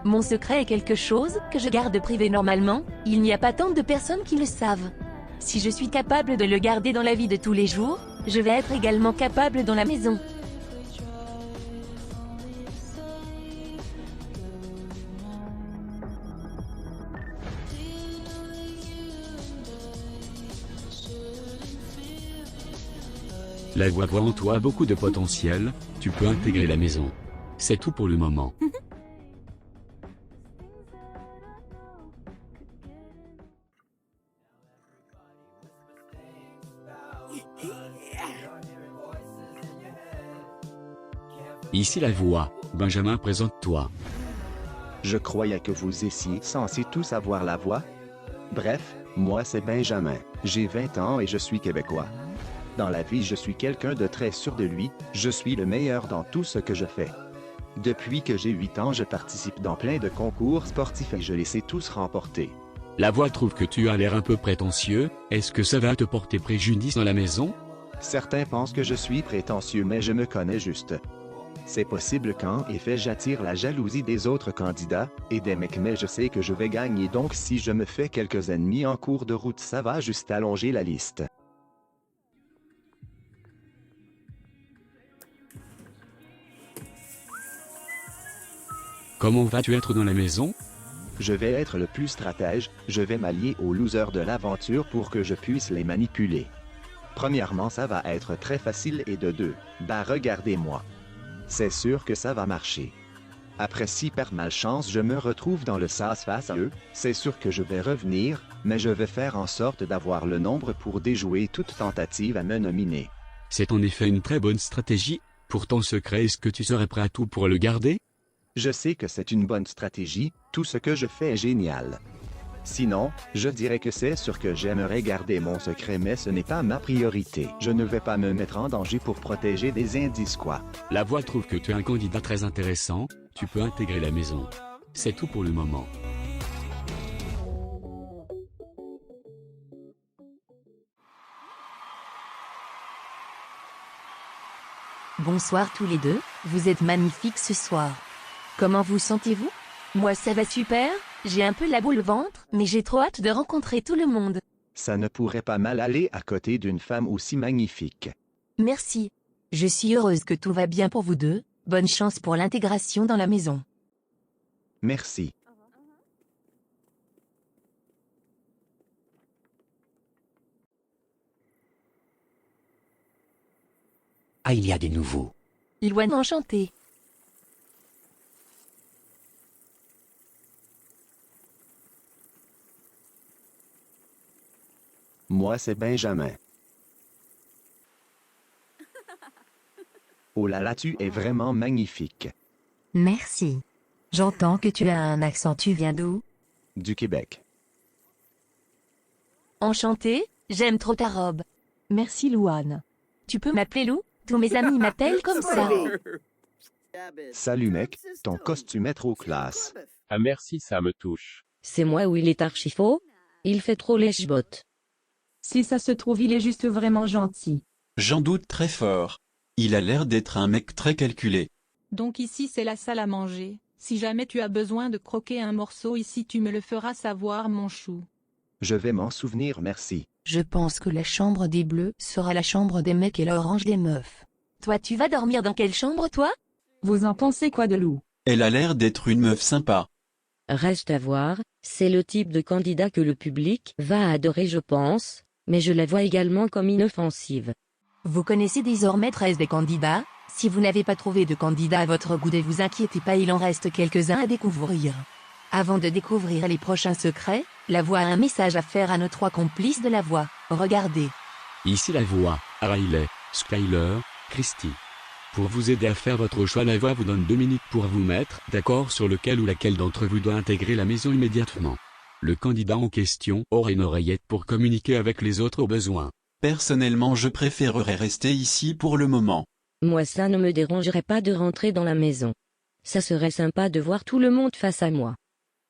Mon secret est quelque chose que je garde privé normalement, il n'y a pas tant de personnes qui le savent. Si je suis capable de le garder dans la vie de tous les jours, je vais être également capable dans la maison. La voix voit en toi beaucoup de potentiel, tu peux intégrer la maison. C'est tout pour le moment. Ici la voix, Benjamin, présente-toi. Je croyais que vous étiez censés tous avoir la voix. Bref, moi c'est Benjamin, j'ai 20 ans et je suis québécois. Dans la vie je suis quelqu'un de très sûr de lui, je suis le meilleur dans tout ce que je fais. Depuis que j'ai 8 ans je participe dans plein de concours sportifs et je les ai tous remportés. La voix trouve que tu as l'air un peu prétentieux, est-ce que ça va te porter préjudice dans la maison? Certains pensent que je suis prétentieux mais je me connais juste. C'est possible qu'en effet j'attire la jalousie des autres candidats, et des mecs, mais je sais que je vais gagner, donc si je me fais quelques ennemis en cours de route ça va juste allonger la liste. Comment vas-tu être dans la maison? Je vais être le plus stratège, je vais m'allier aux losers de l'aventure pour que je puisse les manipuler. Premièrement ça va être très facile et de deux, bah regardez-moi. C'est sûr que ça va marcher. Après si par malchance je me retrouve dans le sas face à eux, c'est sûr que je vais revenir, mais je vais faire en sorte d'avoir le nombre pour déjouer toute tentative à me nominer. C'est en effet une très bonne stratégie, pour ton secret est-ce que tu serais prêt à tout pour le garder? Je sais que c'est une bonne stratégie, tout ce que je fais est génial. Sinon, je dirais que c'est sûr que j'aimerais garder mon secret mais ce n'est pas ma priorité. Je ne vais pas me mettre en danger pour protéger des indices quoi. La voix trouve que tu es un candidat très intéressant, tu peux intégrer la maison. C'est tout pour le moment. Bonsoir tous les deux, vous êtes magnifiques ce soir. Comment vous sentez-vous? Moi ça va super, j'ai un peu la boule au ventre, mais j'ai trop hâte de rencontrer tout le monde. Ça ne pourrait pas mal aller à côté d'une femme aussi magnifique. Merci. Je suis heureuse que tout va bien pour vous deux, bonne chance pour l'intégration dans la maison. Merci. Ah, il y a des nouveaux. Loane, enchantée. Moi c'est Benjamin. Oh là là, tu es vraiment magnifique. Merci. J'entends que tu as un accent, tu viens d'où? Du Québec. Enchantée, j'aime trop ta robe. Merci Loane. Tu peux m'appeler Lou? Tous mes amis m'appellent comme ça. Salut mec, ton costume est trop classe. Ah merci, ça me touche. C'est moi ou il est archi faux? Il fait trop lèche-botte. Si ça se trouve, il est juste vraiment gentil. J'en doute très fort. Il a l'air d'être un mec très calculé. Donc ici c'est la salle à manger. Si jamais tu as besoin de croquer un morceau ici tu me le feras savoir mon chou. Je vais m'en souvenir, merci. Je pense que la chambre des bleus sera la chambre des mecs et l'orange des meufs. Toi tu vas dormir dans quelle chambre toi? Vous en pensez quoi de Lou? Elle a l'air d'être une meuf sympa. Reste à voir, c'est le type de candidat que le public va adorer je pense, mais je la vois également comme inoffensive. Vous connaissez désormais 13 des candidats. Si vous n'avez pas trouvé de candidat à votre goût, ne vous inquiétez pas, il en reste quelques-uns à découvrir. Avant de découvrir les prochains secrets, la voix a un message à faire à nos 3 complices de la voix. Regardez. Ici la voix, Riley, Skyler, Christy. Pour vous aider à faire votre choix, la voix vous donne 2 minutes pour vous mettre d'accord sur lequel ou laquelle d'entre vous doit intégrer la maison immédiatement. Le candidat en question aura une oreillette pour communiquer avec les autres au besoin. Personnellement, je préférerais rester ici pour le moment. Moi ça ne me dérangerait pas de rentrer dans la maison. Ça serait sympa de voir tout le monde face à moi.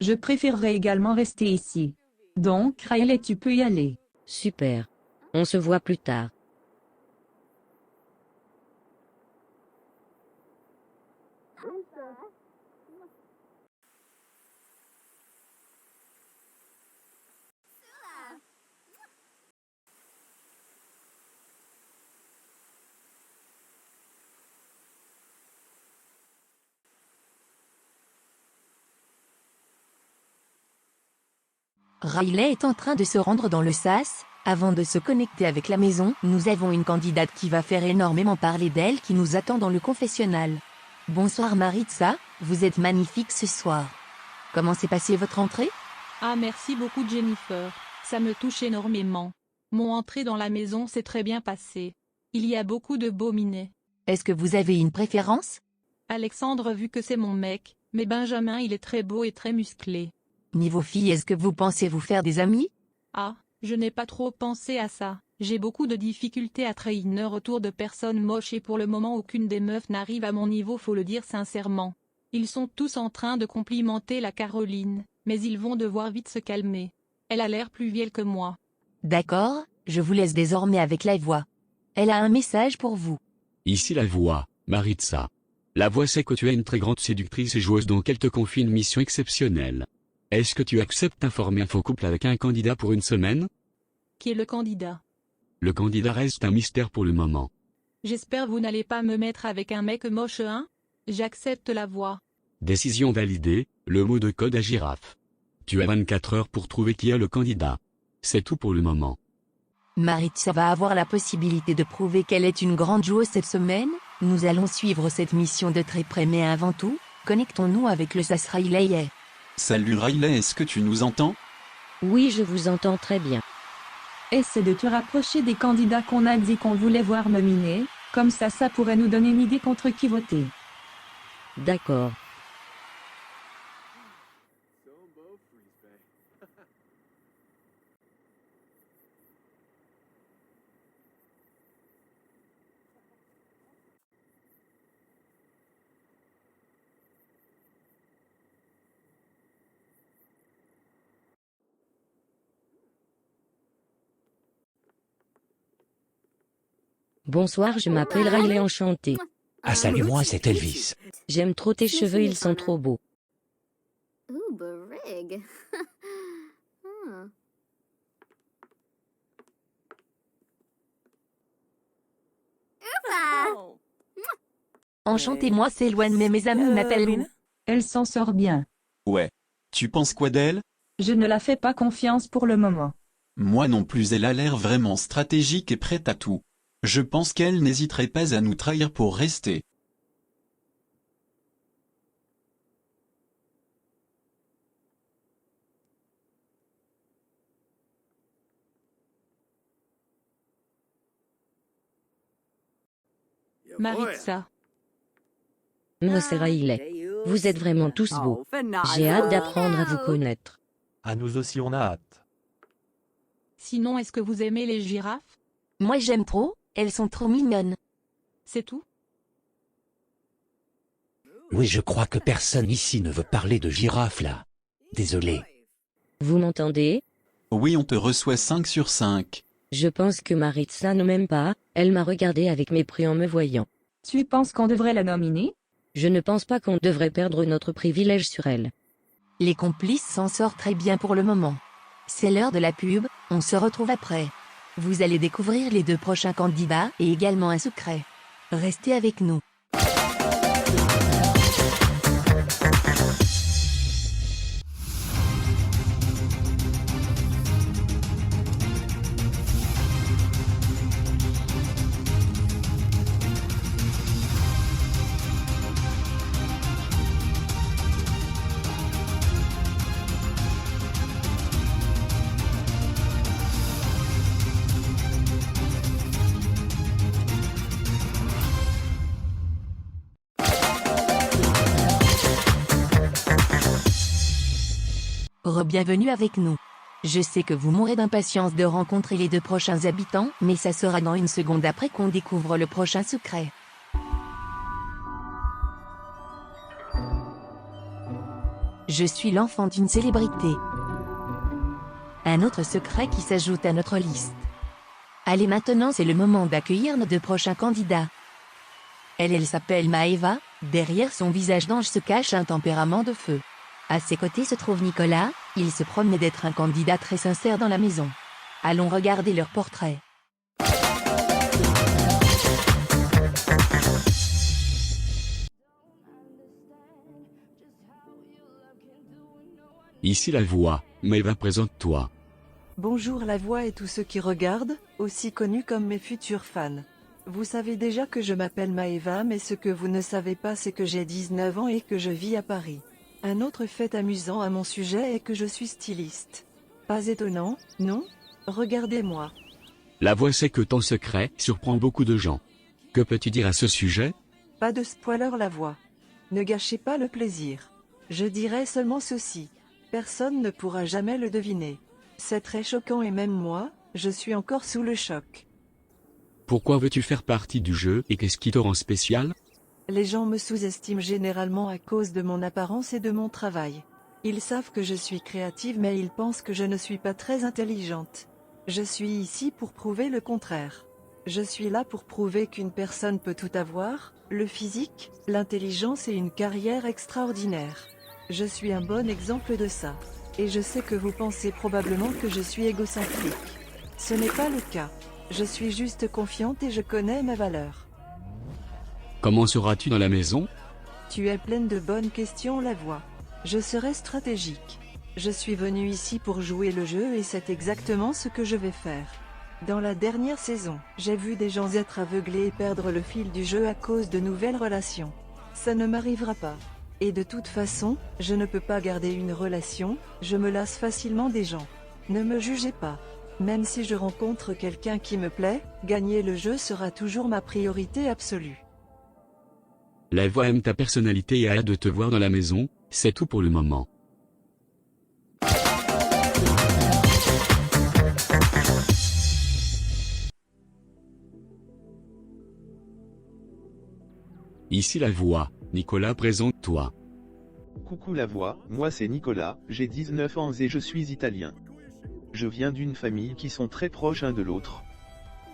Je préférerais également rester ici. Donc Riley tu peux y aller. Super. On se voit plus tard. Riley est en train de se rendre dans le sas. Avant de se connecter avec la maison, nous avons une candidate qui va faire énormément parler d'elle qui nous attend dans le confessionnal. Bonsoir Maritza, vous êtes magnifique ce soir. Comment s'est passée votre entrée? Ah merci beaucoup Jennifer, ça me touche énormément. Mon entrée dans la maison s'est très bien passée. Il y a beaucoup de beaux minets. Est-ce que vous avez une préférence? Alexandre vu que c'est mon mec, mais Benjamin il est très beau et très musclé. Niveau fille, est-ce que vous pensez vous faire des amis? Ah, je n'ai pas trop pensé à ça. J'ai beaucoup de difficultés à traîner autour de personnes moches et pour le moment aucune des meufs n'arrive à mon niveau, faut le dire sincèrement. Ils sont tous en train de complimenter la Caroline, mais ils vont devoir vite se calmer. Elle a l'air plus vieille que moi. D'accord, je vous laisse désormais avec la voix. Elle a un message pour vous. Ici la voix, Maritza. La voix sait que tu es une très grande séductrice et joueuse, donc elle te confie une mission exceptionnelle. Est-ce que tu acceptes d'informer un faux couple avec un candidat pour une semaine? Qui est le candidat? Le candidat reste un mystère pour le moment. J'espère vous n'allez pas me mettre avec un mec moche hein? J'accepte la voix. Décision validée, le mot de code à girafe. Tu as 24 heures pour trouver qui est le candidat. C'est tout pour le moment. Maritza va avoir la possibilité de prouver qu'elle est une grande joueuse cette semaine. Nous allons suivre cette mission de très près, mais avant tout, connectons-nous avec le SAS Riley. Salut Riley, est-ce que tu nous entends? Oui, je vous entends très bien. Essaie de te rapprocher des candidats qu'on a dit qu'on voulait voir nominés, comme ça pourrait nous donner une idée contre qui voter. D'accord. Bonsoir, je m'appelle Riley, enchanté. Ah salut, moi c'est Elvis. J'aime trop tes cheveux, ils sont trop beaux. Enchantez-moi, c'est Loane, mais mes amis m'appellent Lou. Elle s'en sort bien. Ouais. Tu penses quoi d'elle? Je ne la fais pas confiance pour le moment. Moi non plus, elle a l'air vraiment stratégique et prête à tout. Je pense qu'elle n'hésiterait pas à nous trahir pour rester. Maritza. Moi c'est Riley. Vous êtes vraiment tous beaux. J'ai hâte d'apprendre à vous connaître. À nous aussi on a hâte. Sinon, est-ce que vous aimez les girafes? Moi j'aime trop, elles sont trop mignonnes. C'est tout? Oui, je crois que personne ici ne veut parler de girafe là. Désolé. Vous m'entendez? Oui, on te reçoit 5 sur 5. Je pense que Maritza ne m'aime pas, elle m'a regardé avec mépris en me voyant. Tu penses qu'on devrait la nominer? Je ne pense pas qu'on devrait perdre notre privilège sur elle. Les complices s'en sortent très bien pour le moment. C'est l'heure de la pub, on se retrouve après. Vous allez découvrir les 2 prochains candidats et également un secret. Restez avec nous. Re-bienvenue avec nous. Je sais que vous mourrez d'impatience de rencontrer les 2 prochains habitants, mais ça sera dans une seconde après qu'on découvre le prochain secret. Je suis l'enfant d'une célébrité. Un autre secret qui s'ajoute à notre liste. Allez, maintenant c'est le moment d'accueillir nos 2 prochains candidats. Elle s'appelle Maeva, derrière son visage d'ange se cache un tempérament de feu. À ses côtés se trouve Nicolas, il se promet d'être un candidat très sincère dans la maison. Allons regarder leur portrait. Ici la voix, Maeva, présente-toi. Bonjour la voix et tous ceux qui regardent, aussi connus comme mes futurs fans. Vous savez déjà que je m'appelle Maeva, mais ce que vous ne savez pas c'est que j'ai 19 ans et que je vis à Paris. Un autre fait amusant à mon sujet est que je suis styliste. Pas étonnant, non? Regardez-moi. La voix sait que ton secret surprend beaucoup de gens. Que peux-tu dire à ce sujet? Pas de spoiler la voix. Ne gâchez pas le plaisir. Je dirais seulement ceci. Personne ne pourra jamais le deviner. C'est très choquant et même moi, je suis encore sous le choc. Pourquoi veux-tu faire partie du jeu et qu'est-ce qui te rend spécial? Les gens me sous-estiment généralement à cause de mon apparence et de mon travail. Ils savent que je suis créative mais ils pensent que je ne suis pas très intelligente. Je suis ici pour prouver le contraire. Je suis là pour prouver qu'une personne peut tout avoir, le physique, l'intelligence et une carrière extraordinaire. Je suis un bon exemple de ça. Et je sais que vous pensez probablement que je suis égocentrique. Ce n'est pas le cas. Je suis juste confiante et je connais mes valeurs. Comment seras-tu dans la maison? Tu es pleine de bonnes questions la voix. Je serai stratégique. Je suis venue ici pour jouer le jeu et c'est exactement ce que je vais faire. Dans la dernière saison, j'ai vu des gens être aveuglés et perdre le fil du jeu à cause de nouvelles relations. Ça ne m'arrivera pas. Et de toute façon, je ne peux pas garder une relation, je me lasse facilement des gens. Ne me jugez pas. Même si je rencontre quelqu'un qui me plaît, gagner le jeu sera toujours ma priorité absolue. La voix aime ta personnalité et a hâte de te voir dans la maison, c'est tout pour le moment. Ici la voix, Nicolas, présente-toi. Coucou la voix, moi c'est Nicolas, j'ai 19 ans et je suis italien. Je viens d'une famille qui sont très proches l'un de l'autre.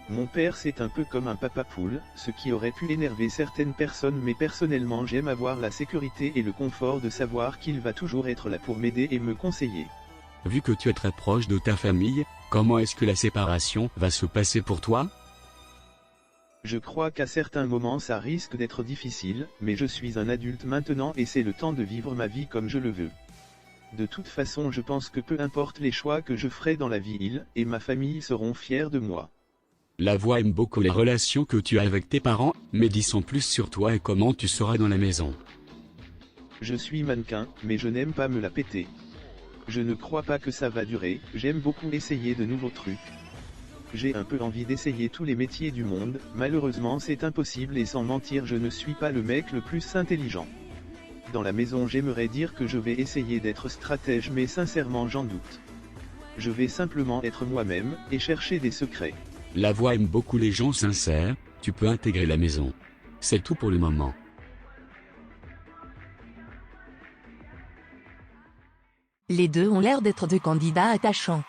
Mon père c'est un peu comme un papa poule, ce qui aurait pu énerver certaines personnes mais personnellement j'aime avoir la sécurité et le confort de savoir qu'il va toujours être là pour m'aider et me conseiller. Vu que tu es très proche de ta famille, comment est-ce que la séparation va se passer pour toi? Je crois qu'à certains moments ça risque d'être difficile, mais je suis un adulte maintenant et c'est le temps de vivre ma vie comme je le veux. De toute façon je pense que peu importe les choix que je ferai dans la vie, il et ma famille seront fiers de moi. La voix aime beaucoup les relations que tu as avec tes parents, mais dis-en plus sur toi et comment tu seras dans la maison. Je suis mannequin, mais je n'aime pas me la péter. Je ne crois pas que ça va durer, j'aime beaucoup essayer de nouveaux trucs. J'ai un peu envie d'essayer tous les métiers du monde, malheureusement c'est impossible et sans mentir je ne suis pas le mec le plus intelligent. Dans la maison j'aimerais dire que je vais essayer d'être stratège mais sincèrement j'en doute. Je vais simplement être moi-même, et chercher des secrets. La voix aime beaucoup les gens sincères, tu peux intégrer la maison. C'est tout pour le moment. Les deux ont l'air d'être 2 candidats attachants.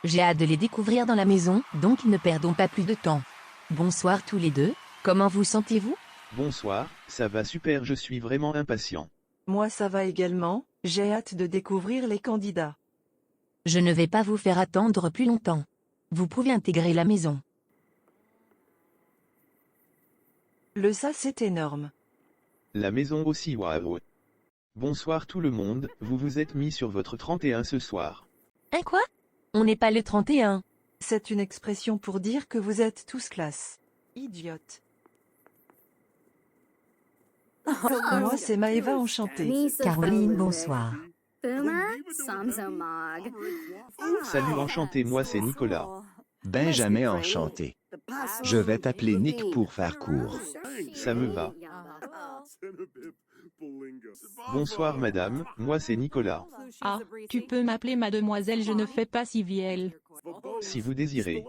J'ai hâte de les découvrir dans la maison, donc ne perdons pas plus de temps. Bonsoir tous les deux, comment vous sentez-vous? Bonsoir, ça va super, je suis vraiment impatient. Moi ça va également, j'ai hâte de découvrir les candidats. Je ne vais pas vous faire attendre plus longtemps. Vous pouvez intégrer la maison. Ça c'est énorme. La maison aussi, waouh. Bonsoir tout le monde, vous vous êtes mis sur votre 31 ce soir. Hein quoi? On n'est pas le 31. C'est une expression pour dire que vous êtes tous classe. Idiote. Moi c'est Maëva enchantée. Caroline, bonsoir. Salut enchanté, moi c'est Nicolas. Benjamin enchanté. Je vais t'appeler Nick pour faire court. Ça me va. Bonsoir madame, moi c'est Nicolas. Ah, tu peux m'appeler mademoiselle, je ne fais pas si vieille. Si vous désirez.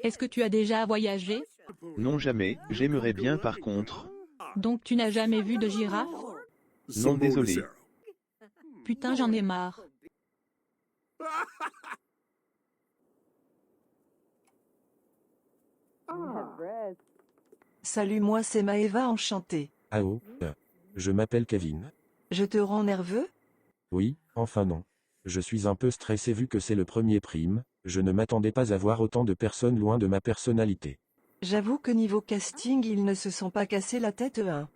Est-ce que tu as déjà voyagé? Non jamais, j'aimerais bien par contre. Donc tu n'as jamais vu de girafe? Non désolé. Putain, j'en ai marre. Salut, moi c'est Maëva enchantée. Ah oh, je m'appelle Kevin. Je te rends nerveux? Oui, enfin non. Je suis un peu stressé vu que c'est le premier prime, je ne m'attendais pas à voir autant de personnes loin de ma personnalité. J'avoue que niveau casting, ils ne se sont pas cassés la tête hein.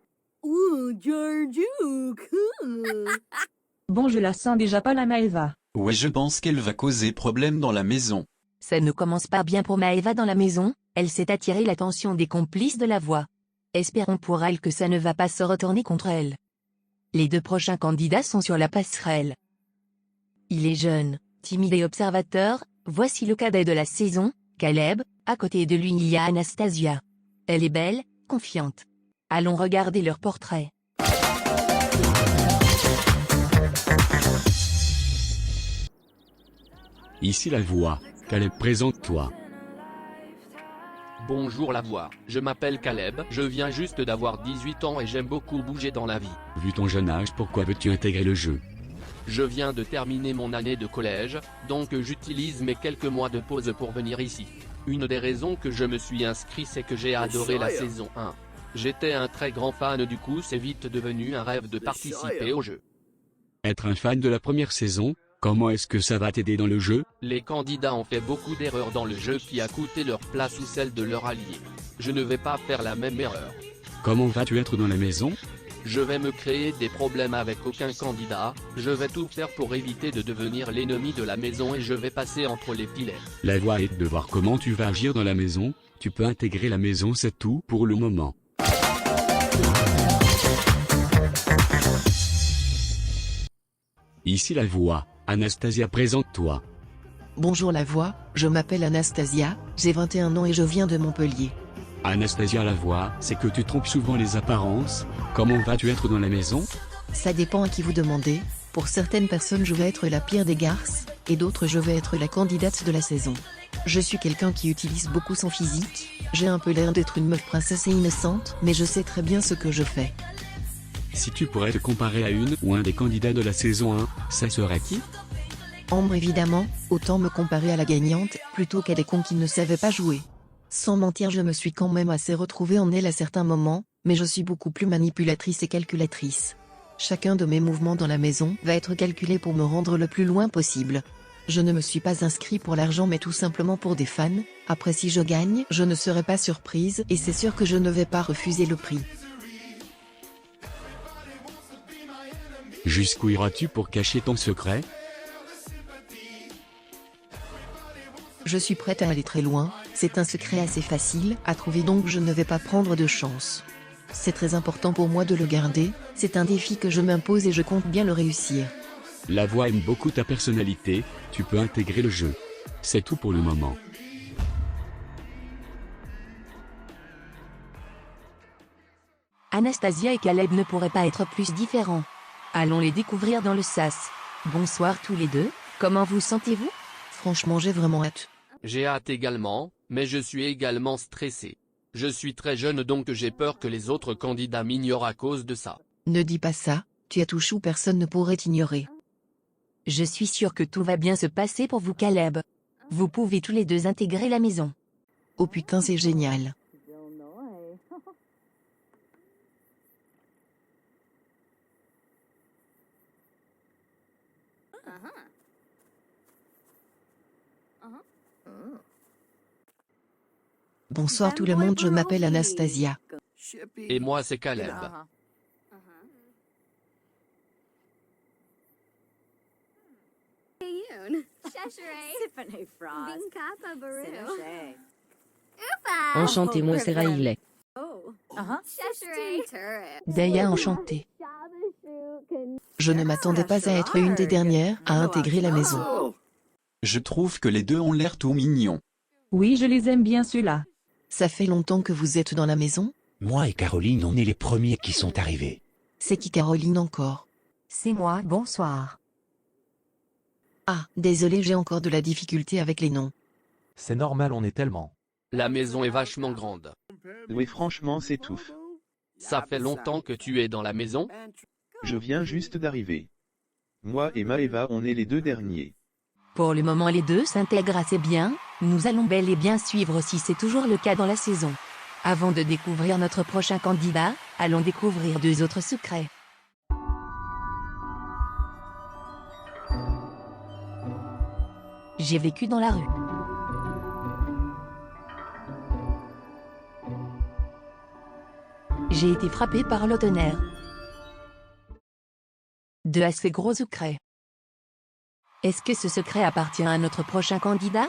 Bon, je la sens déjà pas la Maëva. Ouais, je pense qu'elle va causer problème dans la maison. Ça ne commence pas bien pour Maëva dans la maison, elle s'est attiré l'attention des complices de la voix. Espérons pour elle que ça ne va pas se retourner contre elle. Les 2 prochains candidats sont sur la passerelle. Il est jeune, timide et observateur, voici le cadet de la saison, Caleb, à côté de lui il y a Anastasia. Elle est belle, confiante. Allons regarder leur portrait. Ici la voix. Caleb, présente-toi. Bonjour la voix, je m'appelle Caleb, je viens juste d'avoir 18 ans et j'aime beaucoup bouger dans la vie. Vu ton jeune âge, pourquoi veux-tu intégrer le jeu? Je viens de terminer mon année de collège, donc j'utilise mes quelques mois de pause pour venir ici. Une des raisons que je me suis inscrit c'est que j'ai adoré la saison 1. J'étais un très grand fan, du coup c'est vite devenu un rêve de participer au jeu. Être un fan de la première saison, comment est-ce que ça va t'aider dans le jeu? Les candidats ont fait beaucoup d'erreurs dans le jeu qui a coûté leur place ou celle de leur allié. Je ne vais pas faire la même erreur. Comment vas-tu être dans la maison? Je vais me créer des problèmes avec aucun candidat, je vais tout faire pour éviter de devenir l'ennemi de la maison et je vais passer entre les filets. La voie est de voir comment tu vas agir dans la maison, tu peux intégrer la maison, c'est tout pour le moment. Ici la voix, Anastasia, présente-toi. Bonjour la voix, je m'appelle Anastasia, j'ai 21 ans et je viens de Montpellier. Anastasia, la voix, c'est que tu trompes souvent les apparences. Comment vas-tu être dans la maison? Ça dépend à qui vous demandez, pour certaines personnes je vais être la pire des garces, et d'autres je vais être la candidate de la saison. Je suis quelqu'un qui utilise beaucoup son physique, j'ai un peu l'air d'être une meuf princesse et innocente, mais je sais très bien ce que je fais. Si tu pourrais te comparer à une ou un des candidats de la saison 1, ça serait qui? Ambre évidemment, autant me comparer à la gagnante, plutôt qu'à des cons qui ne savaient pas jouer. Sans mentir, je me suis quand même assez retrouvée en elle à certains moments, mais je suis beaucoup plus manipulatrice et calculatrice. Chacun de mes mouvements dans la maison va être calculé pour me rendre le plus loin possible. Je ne me suis pas inscrit pour l'argent mais tout simplement pour des fans, après si je gagne, je ne serai pas surprise et c'est sûr que je ne vais pas refuser le prix. Jusqu'où iras-tu pour cacher ton secret? Je suis prête à aller très loin, c'est un secret assez facile à trouver donc je ne vais pas prendre de chance. C'est très important pour moi de le garder, c'est un défi que je m'impose et je compte bien le réussir. La voix aime beaucoup ta personnalité, tu peux intégrer le jeu. C'est tout pour le moment. Anastasia et Caleb ne pourraient pas être plus différents. Allons les découvrir dans le sas. Bonsoir tous les deux, comment vous sentez-vous? Franchement j'ai vraiment hâte. J'ai hâte également, mais je suis également stressé. Je suis très jeune donc j'ai peur que les autres candidats m'ignorent à cause de ça. Ne dis pas ça, tu as touché où personne ne pourrait t'ignorer. Je suis sûr que tout va bien se passer pour vous Caleb. Vous pouvez tous les deux intégrer la maison. Oh putain c'est génial. Bonsoir tout le monde, je m'appelle Anastasia. Et moi c'est Caleb. Enchanté, moi c'est Raïlek. Daya enchantée. Je ne m'attendais pas à être une des dernières à intégrer la maison. Je trouve que les deux ont l'air tout mignons. Oui, je les aime bien ceux-là. Ça fait longtemps que vous êtes dans la maison? Moi et Caroline, on est les premiers qui sont arrivés. C'est qui Caroline encore? C'est moi, bonsoir. Ah, désolé, j'ai encore de la difficulté avec les noms. C'est normal, on est tellement. La maison est vachement grande. Oui, franchement, c'est tout. Ça fait longtemps que tu es dans la maison? Je viens juste d'arriver. Moi et Maëva, on est les deux derniers. Pour le moment les deux s'intègrent assez bien, nous allons bel et bien suivre si c'est toujours le cas dans la saison. Avant de découvrir notre prochain candidat, allons découvrir deux autres secrets. J'ai vécu dans la rue. J'ai été frappé par le tonnerre. De assez gros secrets. Est-ce que ce secret appartient à notre prochain candidat?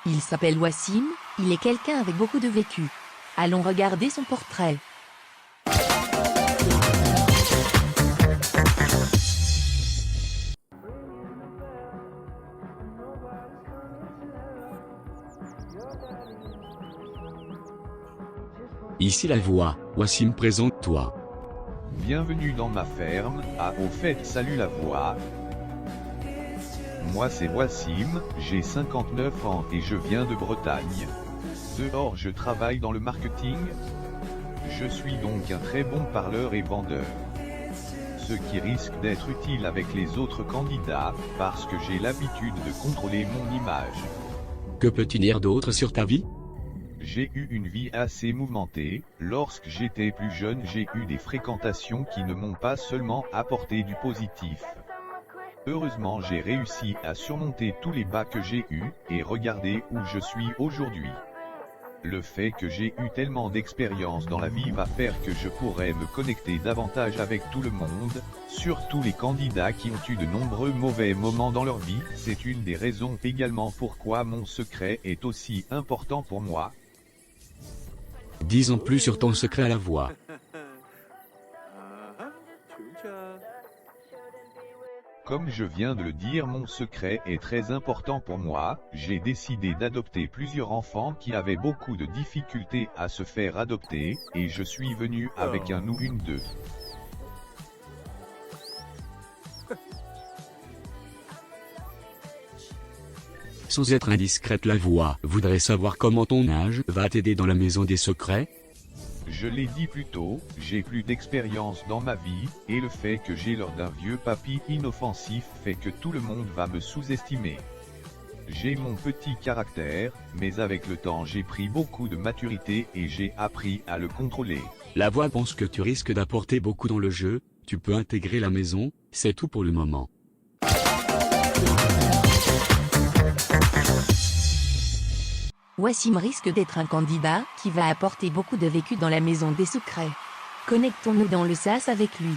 Il s'appelle Wassim, il est quelqu'un avec beaucoup de vécu. Allons regarder son portrait. Ici la voix, Wassim présente-toi. Bienvenue dans ma ferme. Ah, au fait, salut la voix. Moi c'est Wassim, j'ai 59 ans et je viens de Bretagne. Dehors je travaille dans le marketing. Je suis donc un très bon parleur et vendeur. Ce qui risque d'être utile avec les autres candidats, parce que j'ai l'habitude de contrôler mon image. Que peux-tu dire d'autre sur ta vie? J'ai eu une vie assez mouvementée. Lorsque j'étais plus jeune, j'ai eu des fréquentations qui ne m'ont pas seulement apporté du positif. Heureusement, j'ai réussi à surmonter tous les bas que j'ai eus, et regardez où je suis aujourd'hui. Le fait que j'ai eu tellement d'expérience dans la vie va faire que je pourrai me connecter davantage avec tout le monde, surtout les candidats qui ont eu de nombreux mauvais moments dans leur vie. C'est une des raisons également pourquoi mon secret est aussi important pour moi. Dis en plus sur ton secret à la voix. Comme je viens de le dire, mon secret est très important pour moi. J'ai décidé d'adopter plusieurs enfants qui avaient beaucoup de difficultés à se faire adopter, et je suis venu avec un ou une d'eux. Sans être indiscrète, la voix voudrait savoir comment ton âge va t'aider dans la maison des secrets. Je l'ai dit plus tôt, j'ai plus d'expérience dans ma vie, et le fait que j'ai l'air d'un vieux papy inoffensif fait que tout le monde va me sous-estimer. J'ai mon petit caractère, mais avec le temps j'ai pris beaucoup de maturité et j'ai appris à le contrôler. La voix pense que tu risques d'apporter beaucoup dans le jeu, tu peux intégrer la maison, c'est tout pour le moment. Wassim risque d'être un candidat qui va apporter beaucoup de vécu dans la maison des secrets. Connectons-nous dans le sas avec lui.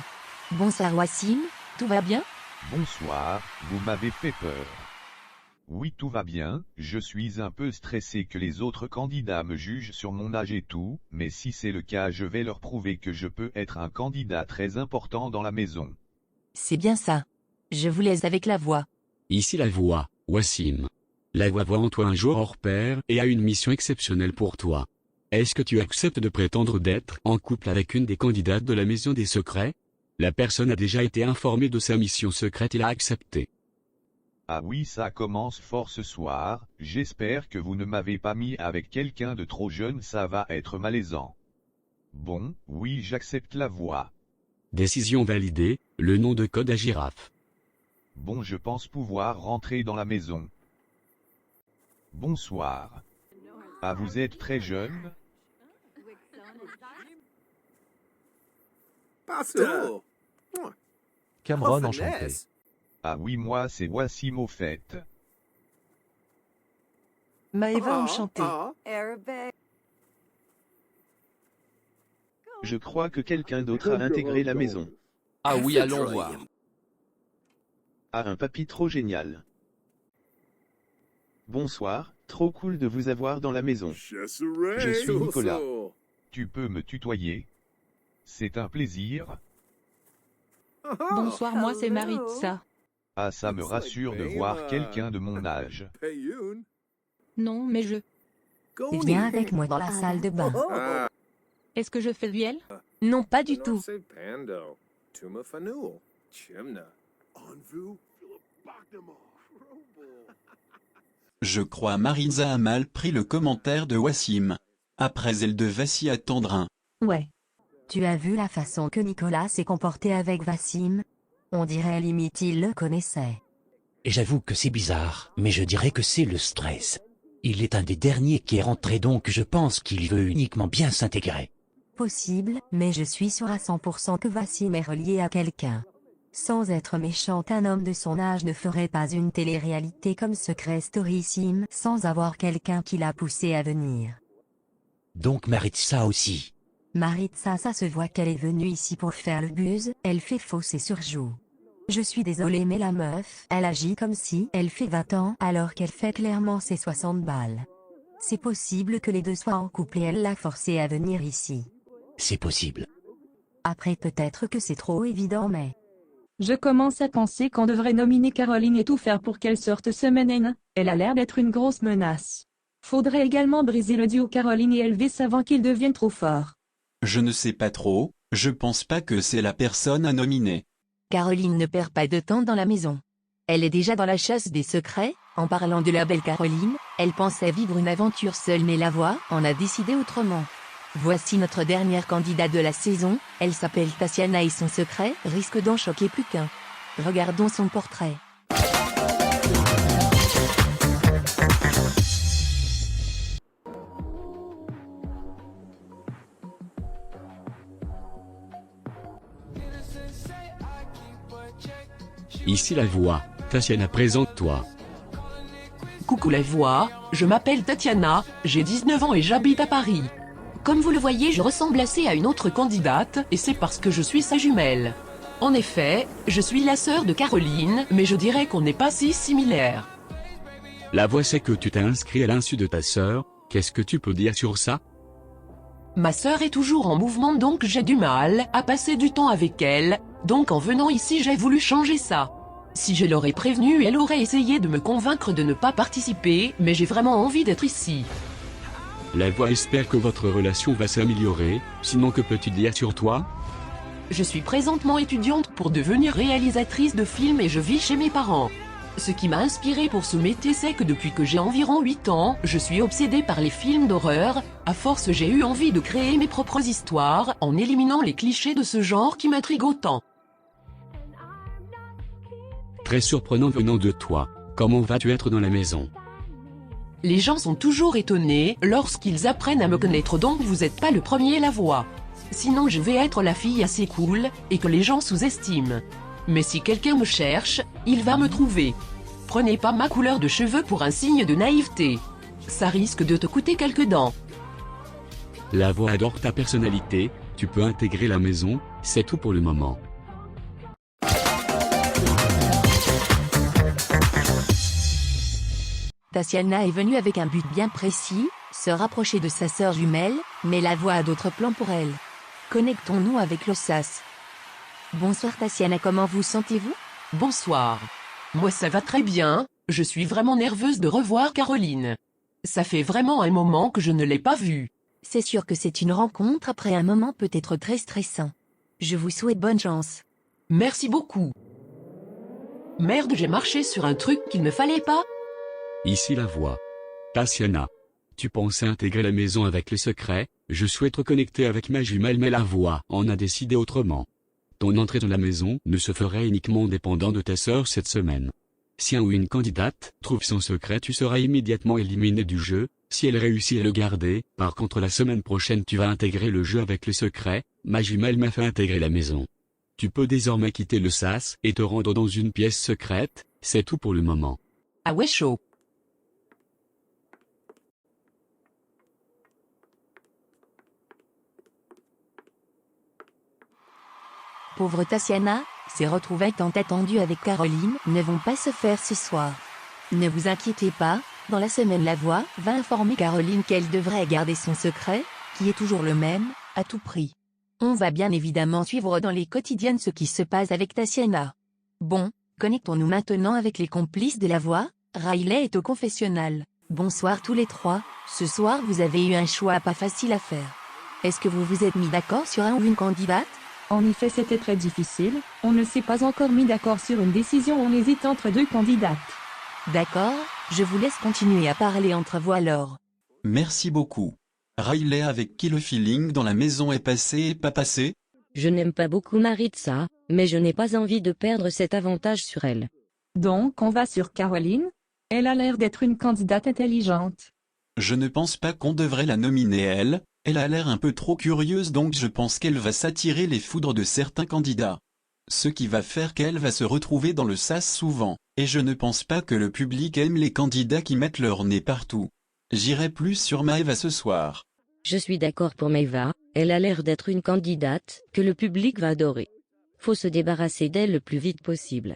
Bonsoir Wassim, tout va bien? Bonsoir, vous m'avez fait peur. Oui, tout va bien, je suis un peu stressé que les autres candidats me jugent sur mon âge et tout, mais si c'est le cas, je vais leur prouver que je peux être un candidat très important dans la maison. C'est bien ça. Je vous laisse avec la voix. Ici la voix, Wassim. La voix voit en toi un joueur hors pair et a une mission exceptionnelle pour toi. Est-ce que tu acceptes de prétendre d'être en couple avec une des candidates de la maison des secrets? La personne a déjà été informée de sa mission secrète et l'a acceptée. Ah oui, ça commence fort ce soir, j'espère que vous ne m'avez pas mis avec quelqu'un de trop jeune, ça va être malaisant. Bon, oui, j'accepte la voix. Décision validée, le nom de code à girafe. Bon, je pense pouvoir rentrer dans la maison. Bonsoir. Ah, vous êtes très jeune? Cameron enchanté. Ah oui, moi c'est Wassim au fait. Maëva enchantée. Je crois que quelqu'un d'autre a intégré la maison. Ah oui, allons voir. Ah, un papy trop génial. Bonsoir, trop cool de vous avoir dans la maison. Je suis Nicolas. Tu peux me tutoyer? C'est un plaisir. Bonsoir, moi c'est Maritza. Ah, ça me rassure de voir quelqu'un de mon âge. Non, mais je... Viens avec moi dans la salle de bain. Est-ce que je fais miel? Non, pas du tout. Je crois Maritza a mal pris le commentaire de Wassim. Après elle devait s'y attendre un. Ouais. Tu as vu la façon que Nicolas s'est comporté avec Wassim? On dirait limite il le connaissait. Et j'avoue que c'est bizarre, mais je dirais que c'est le stress. Il est un des derniers qui est rentré, donc je pense qu'il veut uniquement bien s'intégrer. Possible, mais je suis sûr à 100% que Wassim est relié à quelqu'un. Sans être méchant, un homme de son âge ne ferait pas une télé-réalité comme Secret Story Sim sans avoir quelqu'un qui l'a poussé à venir. Donc Maritza aussi. Maritza, ça se voit qu'elle est venue ici pour faire le buzz, elle fait fausse et surjoue. Je suis désolée, mais la meuf, elle agit comme si elle fait 20 ans alors qu'elle fait clairement ses 60 balles. C'est possible que les deux soient en couple et elle l'a forcé à venir ici. C'est possible. Après peut-être que c'est trop évident, mais... Je commence à penser qu'on devrait nominer Caroline et tout faire pour qu'elle sorte semaine. Elle a l'air d'être une grosse menace. Faudrait également briser le duo Caroline et Elvis avant qu'ils deviennent trop forts. Je ne sais pas trop, je pense pas que c'est la personne à nominer. Caroline ne perd pas de temps dans la maison. Elle est déjà dans la chasse des secrets. En parlant de la belle Caroline, elle pensait vivre une aventure seule, mais la voix en a décidé autrement. Voici notre dernière candidate de la saison, elle s'appelle Tatiana et son secret risque d'en choquer plus qu'un. Regardons son portrait. Ici la voix. Tatiana, présente-toi. Coucou la voix, je m'appelle Tatiana, j'ai 19 ans et j'habite à Paris. Comme vous le voyez, je ressemble assez à une autre candidate, et c'est parce que je suis sa jumelle. En effet, je suis la sœur de Caroline, mais je dirais qu'on n'est pas si similaires. La voix sait que tu t'es inscrit à l'insu de ta sœur, qu'est-ce que tu peux dire sur ça? Ma sœur est toujours en mouvement, donc j'ai du mal à passer du temps avec elle, donc en venant ici j'ai voulu changer ça. Si je l'aurais prévenue, elle aurait essayé de me convaincre de ne pas participer, mais j'ai vraiment envie d'être ici. La voix espère que votre relation va s'améliorer, sinon que peux-tu dire sur toi? Je suis présentement étudiante pour devenir réalisatrice de films et je vis chez mes parents. Ce qui m'a inspirée pour ce métier, c'est que depuis que j'ai environ 8 ans, je suis obsédée par les films d'horreur. À force, j'ai eu envie de créer mes propres histoires, en éliminant les clichés de ce genre qui m'intriguent autant. Très surprenant venant de toi, comment vas-tu être dans la maison? Les gens sont toujours étonnés lorsqu'ils apprennent à me connaître, donc vous n'êtes pas le premier la voix. Sinon je vais être la fille assez cool, et que les gens sous-estiment. Mais si quelqu'un me cherche, il va me trouver. Prenez pas ma couleur de cheveux pour un signe de naïveté. Ça risque de te coûter quelques dents. La voix adore ta personnalité, tu peux intégrer la maison, c'est tout pour le moment. Tatiana est venue avec un but bien précis, se rapprocher de sa sœur jumelle, mais la voix a d'autres plans pour elle. Connectons-nous avec l'Ossas. Bonsoir Tatiana, comment vous sentez-vous? Bonsoir. Moi ça va très bien, je suis vraiment nerveuse de revoir Caroline. Ça fait vraiment un moment que je ne l'ai pas vue. C'est sûr que c'est une rencontre après un moment peut-être très stressant. Je vous souhaite bonne chance. Merci beaucoup. Merde, j'ai marché sur un truc qu'il ne fallait pas. Ici la voix. Tatiana. Tu pensais intégrer la maison avec les secrets, je souhaite reconnecter avec ma jumelle, mais la voix en a décidé autrement. Ton entrée dans la maison ne se ferait uniquement dépendant de ta sœur cette semaine. Si un ou une candidate trouve son secret, tu seras immédiatement éliminé du jeu. Si elle réussit à le garder, par contre la semaine prochaine tu vas intégrer le jeu avec les secrets. Ma jumelle m'a fait intégrer la maison. Tu peux désormais quitter le sas et te rendre dans une pièce secrète, c'est tout pour le moment. Ah ouais, chaud. Pauvre Tatiana, ses retrouvailles tant attendues avec Caroline ne vont pas se faire ce soir. Ne vous inquiétez pas, dans la semaine La Voix va informer Caroline qu'elle devrait garder son secret, qui est toujours le même, à tout prix. On va bien évidemment suivre dans les quotidiennes ce qui se passe avec Tatiana. Bon, connectons-nous maintenant avec les complices de La Voix. Riley est au confessionnal. Bonsoir tous les trois, ce soir vous avez eu un choix pas facile à faire. Est-ce que vous vous êtes mis d'accord sur un ou une candidate? En effet, c'était très difficile, on ne s'est pas encore mis d'accord sur une décision, on hésite entre deux candidates. D'accord, je vous laisse continuer à parler entre vous alors. Merci beaucoup. Riley, avec qui le feeling dans la maison est passé et pas passé? Je n'aime pas beaucoup Maritza, mais je n'ai pas envie de perdre cet avantage sur elle. Donc on va sur Caroline? Elle a l'air d'être une candidate intelligente. Je ne pense pas qu'on devrait la nominer elle a l'air un peu trop curieuse donc je pense qu'elle va s'attirer les foudres de certains candidats. Ce qui va faire qu'elle va se retrouver dans le sas souvent, et je ne pense pas que le public aime les candidats qui mettent leur nez partout. J'irai plus sur Maeva ce soir. Je suis d'accord pour Maeva, elle a l'air d'être une candidate que le public va adorer. Faut se débarrasser d'elle le plus vite possible.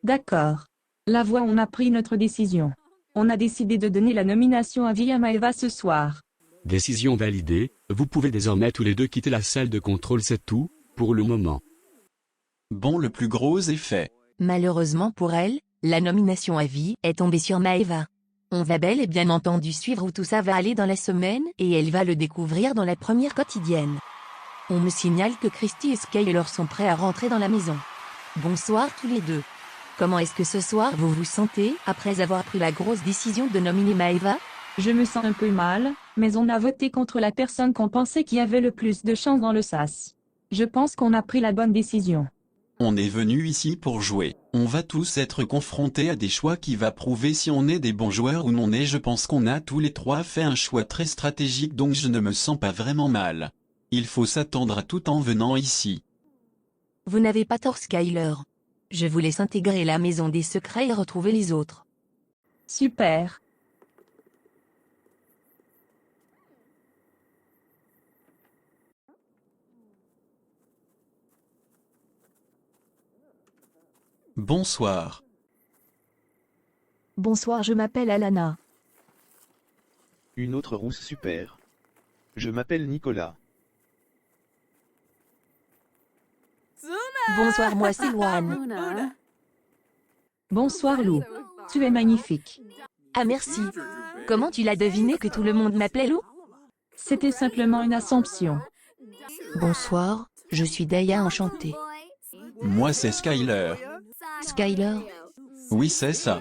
D'accord. La Voix, on a pris notre décision. On a décidé de donner la nomination à Vi à Maeva ce soir. Décision validée, vous pouvez désormais tous les deux quitter la salle de contrôle, c'est tout, pour le moment. Bon, le plus gros est fait. Malheureusement pour elle, la nomination à vie est tombée sur Maeva. On va bel et bien entendu suivre où tout ça va aller dans la semaine et elle va le découvrir dans la première quotidienne. On me signale que Christy et Skyler sont prêts à rentrer dans la maison. Bonsoir tous les deux. Comment est-ce que ce soir vous vous sentez après avoir pris la grosse décision de nominer Maeva? Je me sens un peu mal, mais on a voté contre la personne qu'on pensait qui avait le plus de chance dans le sas. Je pense qu'on a pris la bonne décision. On est venu ici pour jouer. On va tous être confrontés à des choix qui va prouver si on est des bons joueurs ou non et je pense qu'on a tous les trois fait un choix très stratégique donc je ne me sens pas vraiment mal. Il faut s'attendre à tout en venant ici. Vous n'avez pas tort Skyler. Je vous laisse intégrer la maison des secrets et retrouver les autres. Super. Bonsoir. Bonsoir, je m'appelle Alana. Une autre rousse super. Je m'appelle Nicolas. Bonsoir, moi c'est Luan. Bonsoir Lou. Tu es magnifique. Ah merci. Comment tu l'as deviné que tout le monde m'appelait Lou? C'était simplement une assumption. Bonsoir, je suis Daya enchantée. Moi c'est Skyler. Skyler? Oui c'est ça.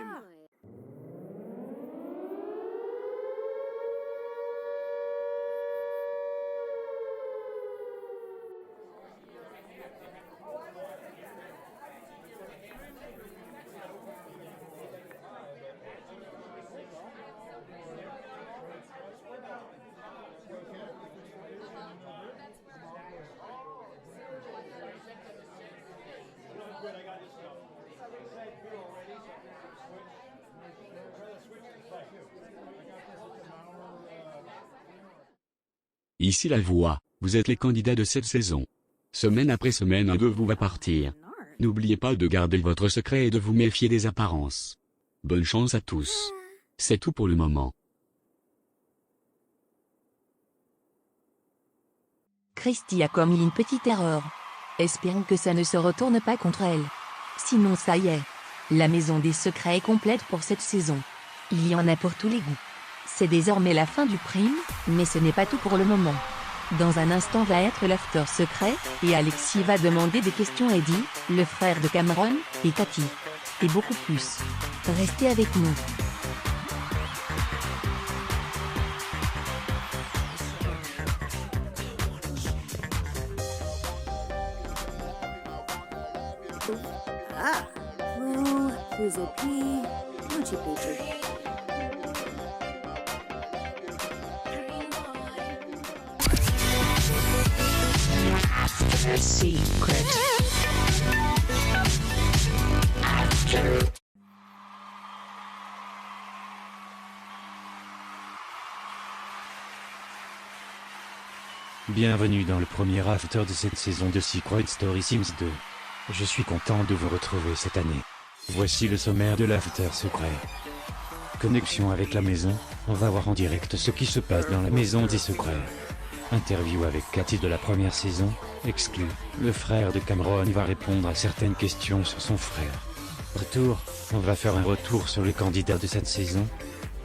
Ici La Voix, vous êtes les candidats de cette saison. Semaine après semaine, un de vous va partir. N'oubliez pas de garder votre secret et de vous méfier des apparences. Bonne chance à tous. C'est tout pour le moment. Christy a commis une petite erreur. Espérons que ça ne se retourne pas contre elle. Sinon ça y est. La maison des secrets est complète pour cette saison. Il y en a pour tous les goûts. C'est désormais la fin du prime, mais ce n'est pas tout pour le moment. Dans un instant va être l'after secret, et Alexis va demander des questions à Eddie, le frère de Cameron, et Cathy. Et beaucoup plus. Restez avec nous. Bienvenue dans le premier after de cette saison de Secret Story Sims 2. Je suis content de vous retrouver cette année. Voici le sommaire de l'after secret. Connexion avec la maison, on va voir en direct ce qui se passe dans la maison des secrets. Interview avec Cathy de la première saison, exclu, le frère de Cameron va répondre à certaines questions sur son frère. Retour, on va faire un retour sur les candidats de cette saison.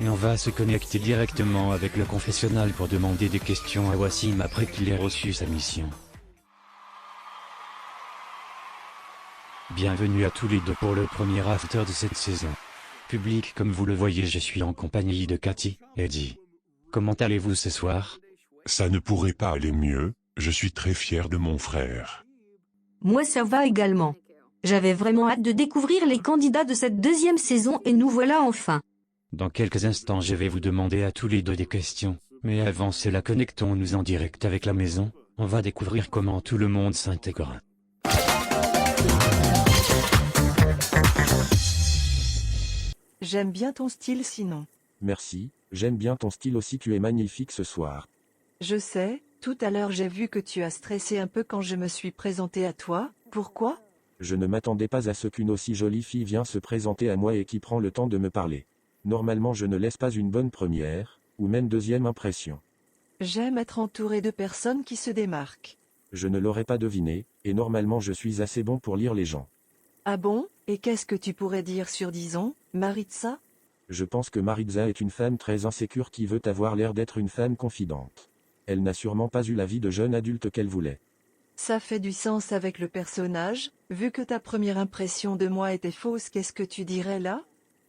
Et on va se connecter directement avec le confessionnal pour demander des questions à Wassim après qu'il ait reçu sa mission. Bienvenue à tous les deux pour le premier after de cette saison. Public, comme vous le voyez, je suis en compagnie de Cathy, Eddie. Comment allez-vous ce soir? Ça ne pourrait pas aller mieux, je suis très fier de mon frère. Moi ça va également. J'avais vraiment hâte de découvrir les candidats de cette deuxième saison et nous voilà enfin. Dans quelques instants je vais vous demander à tous les deux des questions, mais avant cela connectons-nous en direct avec la maison, on va découvrir comment tout le monde s'intègre. J'aime bien ton style sinon. Merci, j'aime bien ton style aussi, tu es magnifique ce soir. Je sais, tout à l'heure j'ai vu que tu as stressé un peu quand je me suis présenté à toi, pourquoi? Je ne m'attendais pas à ce qu'une aussi jolie fille vienne se présenter à moi et qui prend le temps de me parler. Normalement je ne laisse pas une bonne première, ou même deuxième impression. J'aime être entouré de personnes qui se démarquent. Je ne l'aurais pas deviné, et normalement je suis assez bon pour lire les gens. Ah bon? Et qu'est-ce que tu pourrais dire sur disons, Maritza? Je pense que Maritza est une femme très insécure qui veut avoir l'air d'être une femme confidente. Elle n'a sûrement pas eu la vie de jeune adulte qu'elle voulait. Ça fait du sens avec le personnage, vu que ta première impression de moi était fausse, qu'est-ce que tu dirais là?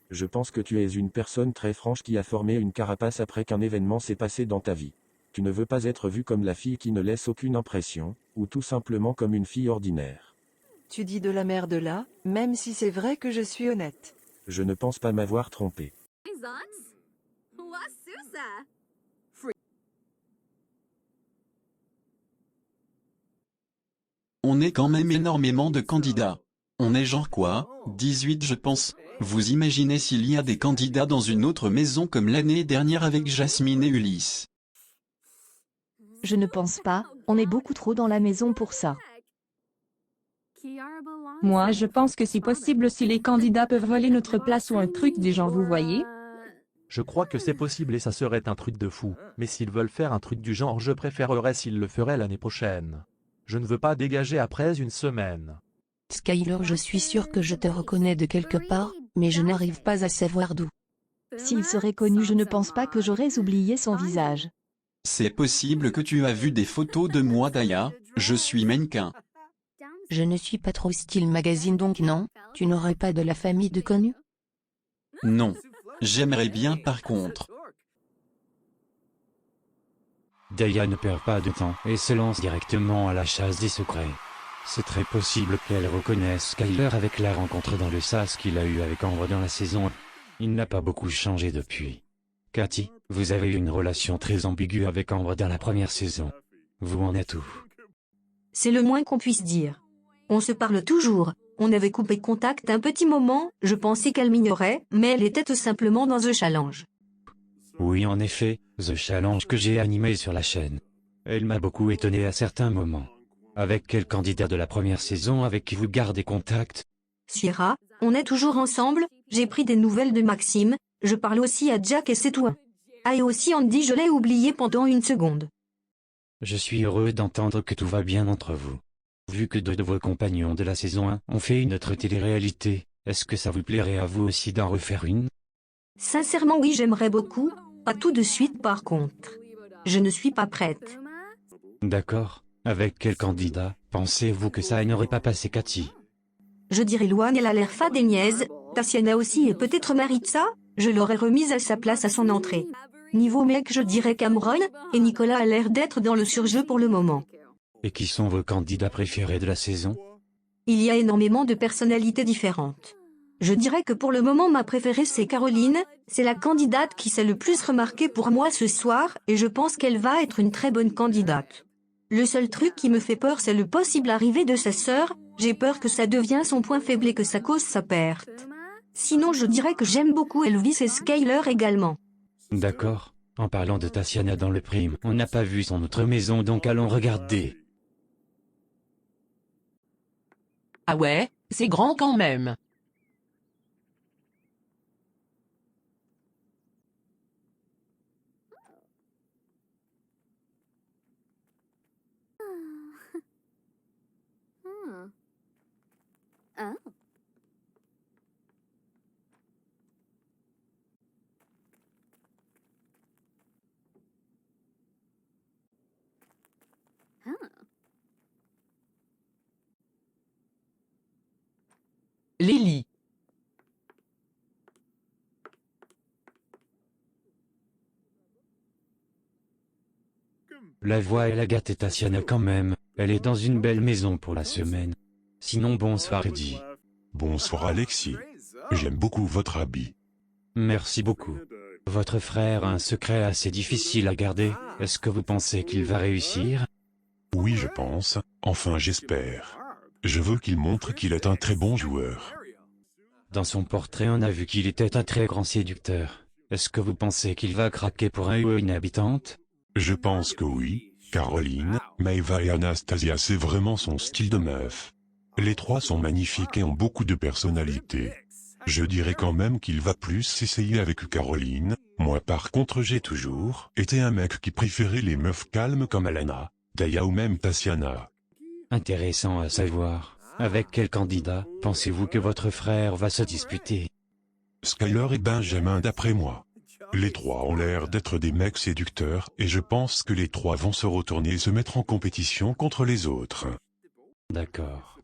Je pense que tu es une personne très franche qui a formé une carapace après qu'un événement s'est passé dans ta vie. Tu ne veux pas être vue comme la fille qui ne laisse aucune impression, ou tout simplement comme une fille ordinaire. Tu dis de la merde là, même si c'est vrai que je suis honnête. Je ne pense pas m'avoir trompé. On est quand même énormément de candidats. On est genre quoi, 18 je pense. Vous imaginez s'il y a des candidats dans une autre maison comme l'année dernière avec Jasmine et Ulysse? Je ne pense pas, on est beaucoup trop dans la maison pour ça. Moi je pense que c'est possible si les candidats peuvent voler notre place ou un truc du genre, vous voyez? Je crois que c'est possible et ça serait un truc de fou, mais s'ils veulent faire un truc du genre je préférerais s'ils le feraient l'année prochaine. Je ne veux pas dégager après une semaine. Skyler, je suis sûr que je te reconnais de quelque part, mais je n'arrive pas à savoir d'où. S'il serait connu, je ne pense pas que j'aurais oublié son visage. C'est possible que tu as vu des photos de moi Daya, je suis mannequin. Je ne suis pas trop style magazine donc non, tu n'aurais pas de la famille de connus? Non. J'aimerais bien par contre. Daya ne perd pas de temps et se lance directement à la chasse des secrets. C'est très possible qu'elle reconnaisse Skyler avec la rencontre dans le sas qu'il a eu avec Ambre dans la saison 1. Il n'a pas beaucoup changé depuis. Cathy, vous avez eu une relation très ambiguë avec Ambre dans la première saison. Vous en êtes où? C'est le moins qu'on puisse dire. On se parle toujours, on avait coupé contact un petit moment, je pensais qu'elle m'ignorait, mais elle était tout simplement dans The Challenge. Oui en effet, The Challenge que j'ai animé sur la chaîne. Elle m'a beaucoup étonné à certains moments. Avec quel candidat de la première saison avec qui vous gardez contact? Sierra, on est toujours ensemble, j'ai pris des nouvelles de Maxime, je parle aussi à Jack et c'est tout. Ah et aussi Andy, je l'ai oublié pendant une seconde. Je suis heureux d'entendre que tout va bien entre vous. Vu que deux de vos compagnons de la saison 1 ont fait une autre télé-réalité, est-ce que ça vous plairait à vous aussi d'en refaire une? Sincèrement oui, j'aimerais beaucoup, pas tout de suite par contre. Je ne suis pas prête. D'accord. Avec quel candidat pensez-vous que ça n'aurait pas passé Cathy? Je dirais Luan, elle a l'air fade et niaise, Tatiana aussi et peut-être Maritza, je l'aurais remise à sa place à son entrée. Niveau mec je dirais Cameron, et Nicolas a l'air d'être dans le surjeu pour le moment. Et qui sont vos candidats préférés de la saison? Il y a énormément de personnalités différentes. Je dirais que pour le moment ma préférée c'est Caroline, c'est la candidate qui s'est le plus remarquée pour moi ce soir et je pense qu'elle va être une très bonne candidate. Le seul truc qui me fait peur c'est le possible arrivée de sa sœur, j'ai peur que ça devienne son point faible et que ça cause sa perte. Sinon je dirais que j'aime beaucoup Elvis et Skyler également. D'accord. En parlant de Tatiana dans le prime, on n'a pas vu son autre maison donc allons regarder. Ah ouais, c'est grand quand même. Lily. La voix elle a gâté Tatiana quand même, elle est dans une belle maison pour la semaine. Sinon bonsoir Eddie. Bonsoir Alexis. J'aime beaucoup votre habit. Merci beaucoup. Votre frère a un secret assez difficile à garder, est-ce que vous pensez qu'il va réussir? Oui je pense, enfin j'espère. Je veux qu'il montre qu'il est un très bon joueur. Dans son portrait on a vu qu'il était un très grand séducteur. Est-ce que vous pensez qu'il va craquer pour un ou une habitante? Je pense que oui. Caroline, Maeva et Anastasia c'est vraiment son style de meuf. Les trois sont magnifiques et ont beaucoup de personnalité. Je dirais quand même qu'il va plus s'essayer avec Caroline. Moi par contre j'ai toujours été un mec qui préférait les meufs calmes comme Alana, Daya ou même Tatiana. Intéressant à savoir. Avec quel candidat pensez-vous que votre frère va se disputer? Skyler et Benjamin d'après moi. Les trois ont l'air d'être des mecs séducteurs et je pense que les trois vont se retourner et se mettre en compétition contre les autres. D'accord.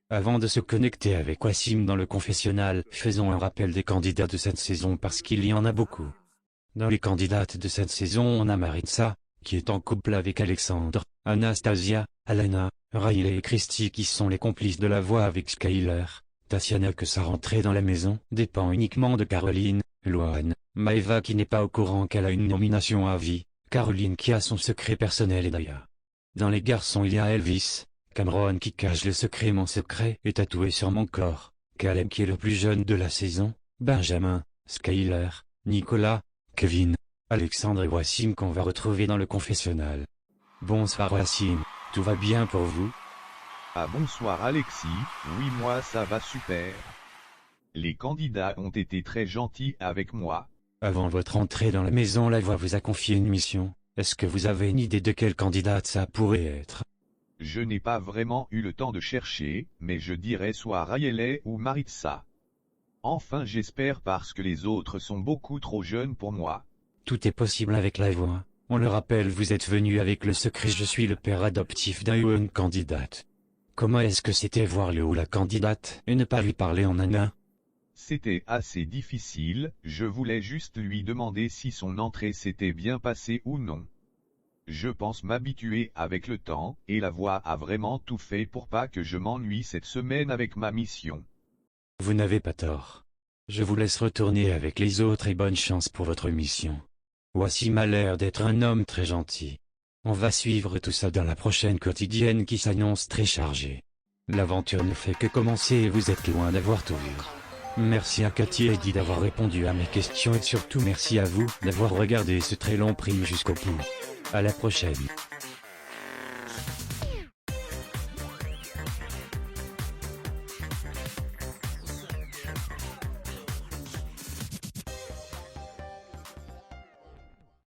Avant de se connecter avec Wassim dans le confessionnal, faisons un rappel des candidats de cette saison parce qu'il y en a beaucoup. Dans les candidates de cette saison on a Maritza, qui est en couple avec Alexandre, Anastasia, Alana, Riley et Christy qui sont les complices de la voix avec Skyler, Tatiana que sa rentrée dans la maison dépend uniquement de Caroline, Luan, Maeva qui n'est pas au courant qu'elle a une nomination à vie, Caroline qui a son secret personnel et Daya. Dans les garçons il y a Elvis, Cameron qui cache le secret mon secret est tatoué sur mon corps, Caleb qui est le plus jeune de la saison, Benjamin, Skyler, Nicolas, Kevin, Alexandre et Wassim qu'on va retrouver dans le confessionnal. Bonsoir Wassim, tout va bien pour vous? Ah bonsoir Alexis, oui moi ça va super. Les candidats ont été très gentils avec moi. Avant votre entrée dans la maison la voix vous a confié une mission, est-ce que vous avez une idée de quelle candidate ça pourrait être? Je n'ai pas vraiment eu le temps de chercher, mais je dirais soit Riley ou Maritza. Enfin j'espère parce que les autres sont beaucoup trop jeunes pour moi. Tout est possible avec la voix. On le rappelle vous êtes venu avec le secret je suis le père adoptif d'un ou une candidate. Comment est-ce que c'était voir le ou la candidate et ne pas lui parler en nain? C'était assez difficile, je voulais juste lui demander si son entrée s'était bien passée ou non. Je pense m'habituer avec le temps, et la voix a vraiment tout fait pour pas que je m'ennuie cette semaine avec ma mission. Vous n'avez pas tort. Je vous laisse retourner avec les autres et bonne chance pour votre mission. Wassim a l'air d'être un homme très gentil. On va suivre tout ça dans la prochaine quotidienne qui s'annonce très chargée. L'aventure ne fait que commencer et vous êtes loin d'avoir tout vu. Merci à Cathy et Eddie d'avoir répondu à mes questions et surtout merci à vous d'avoir regardé ce très long prime jusqu'au bout. À la prochaine.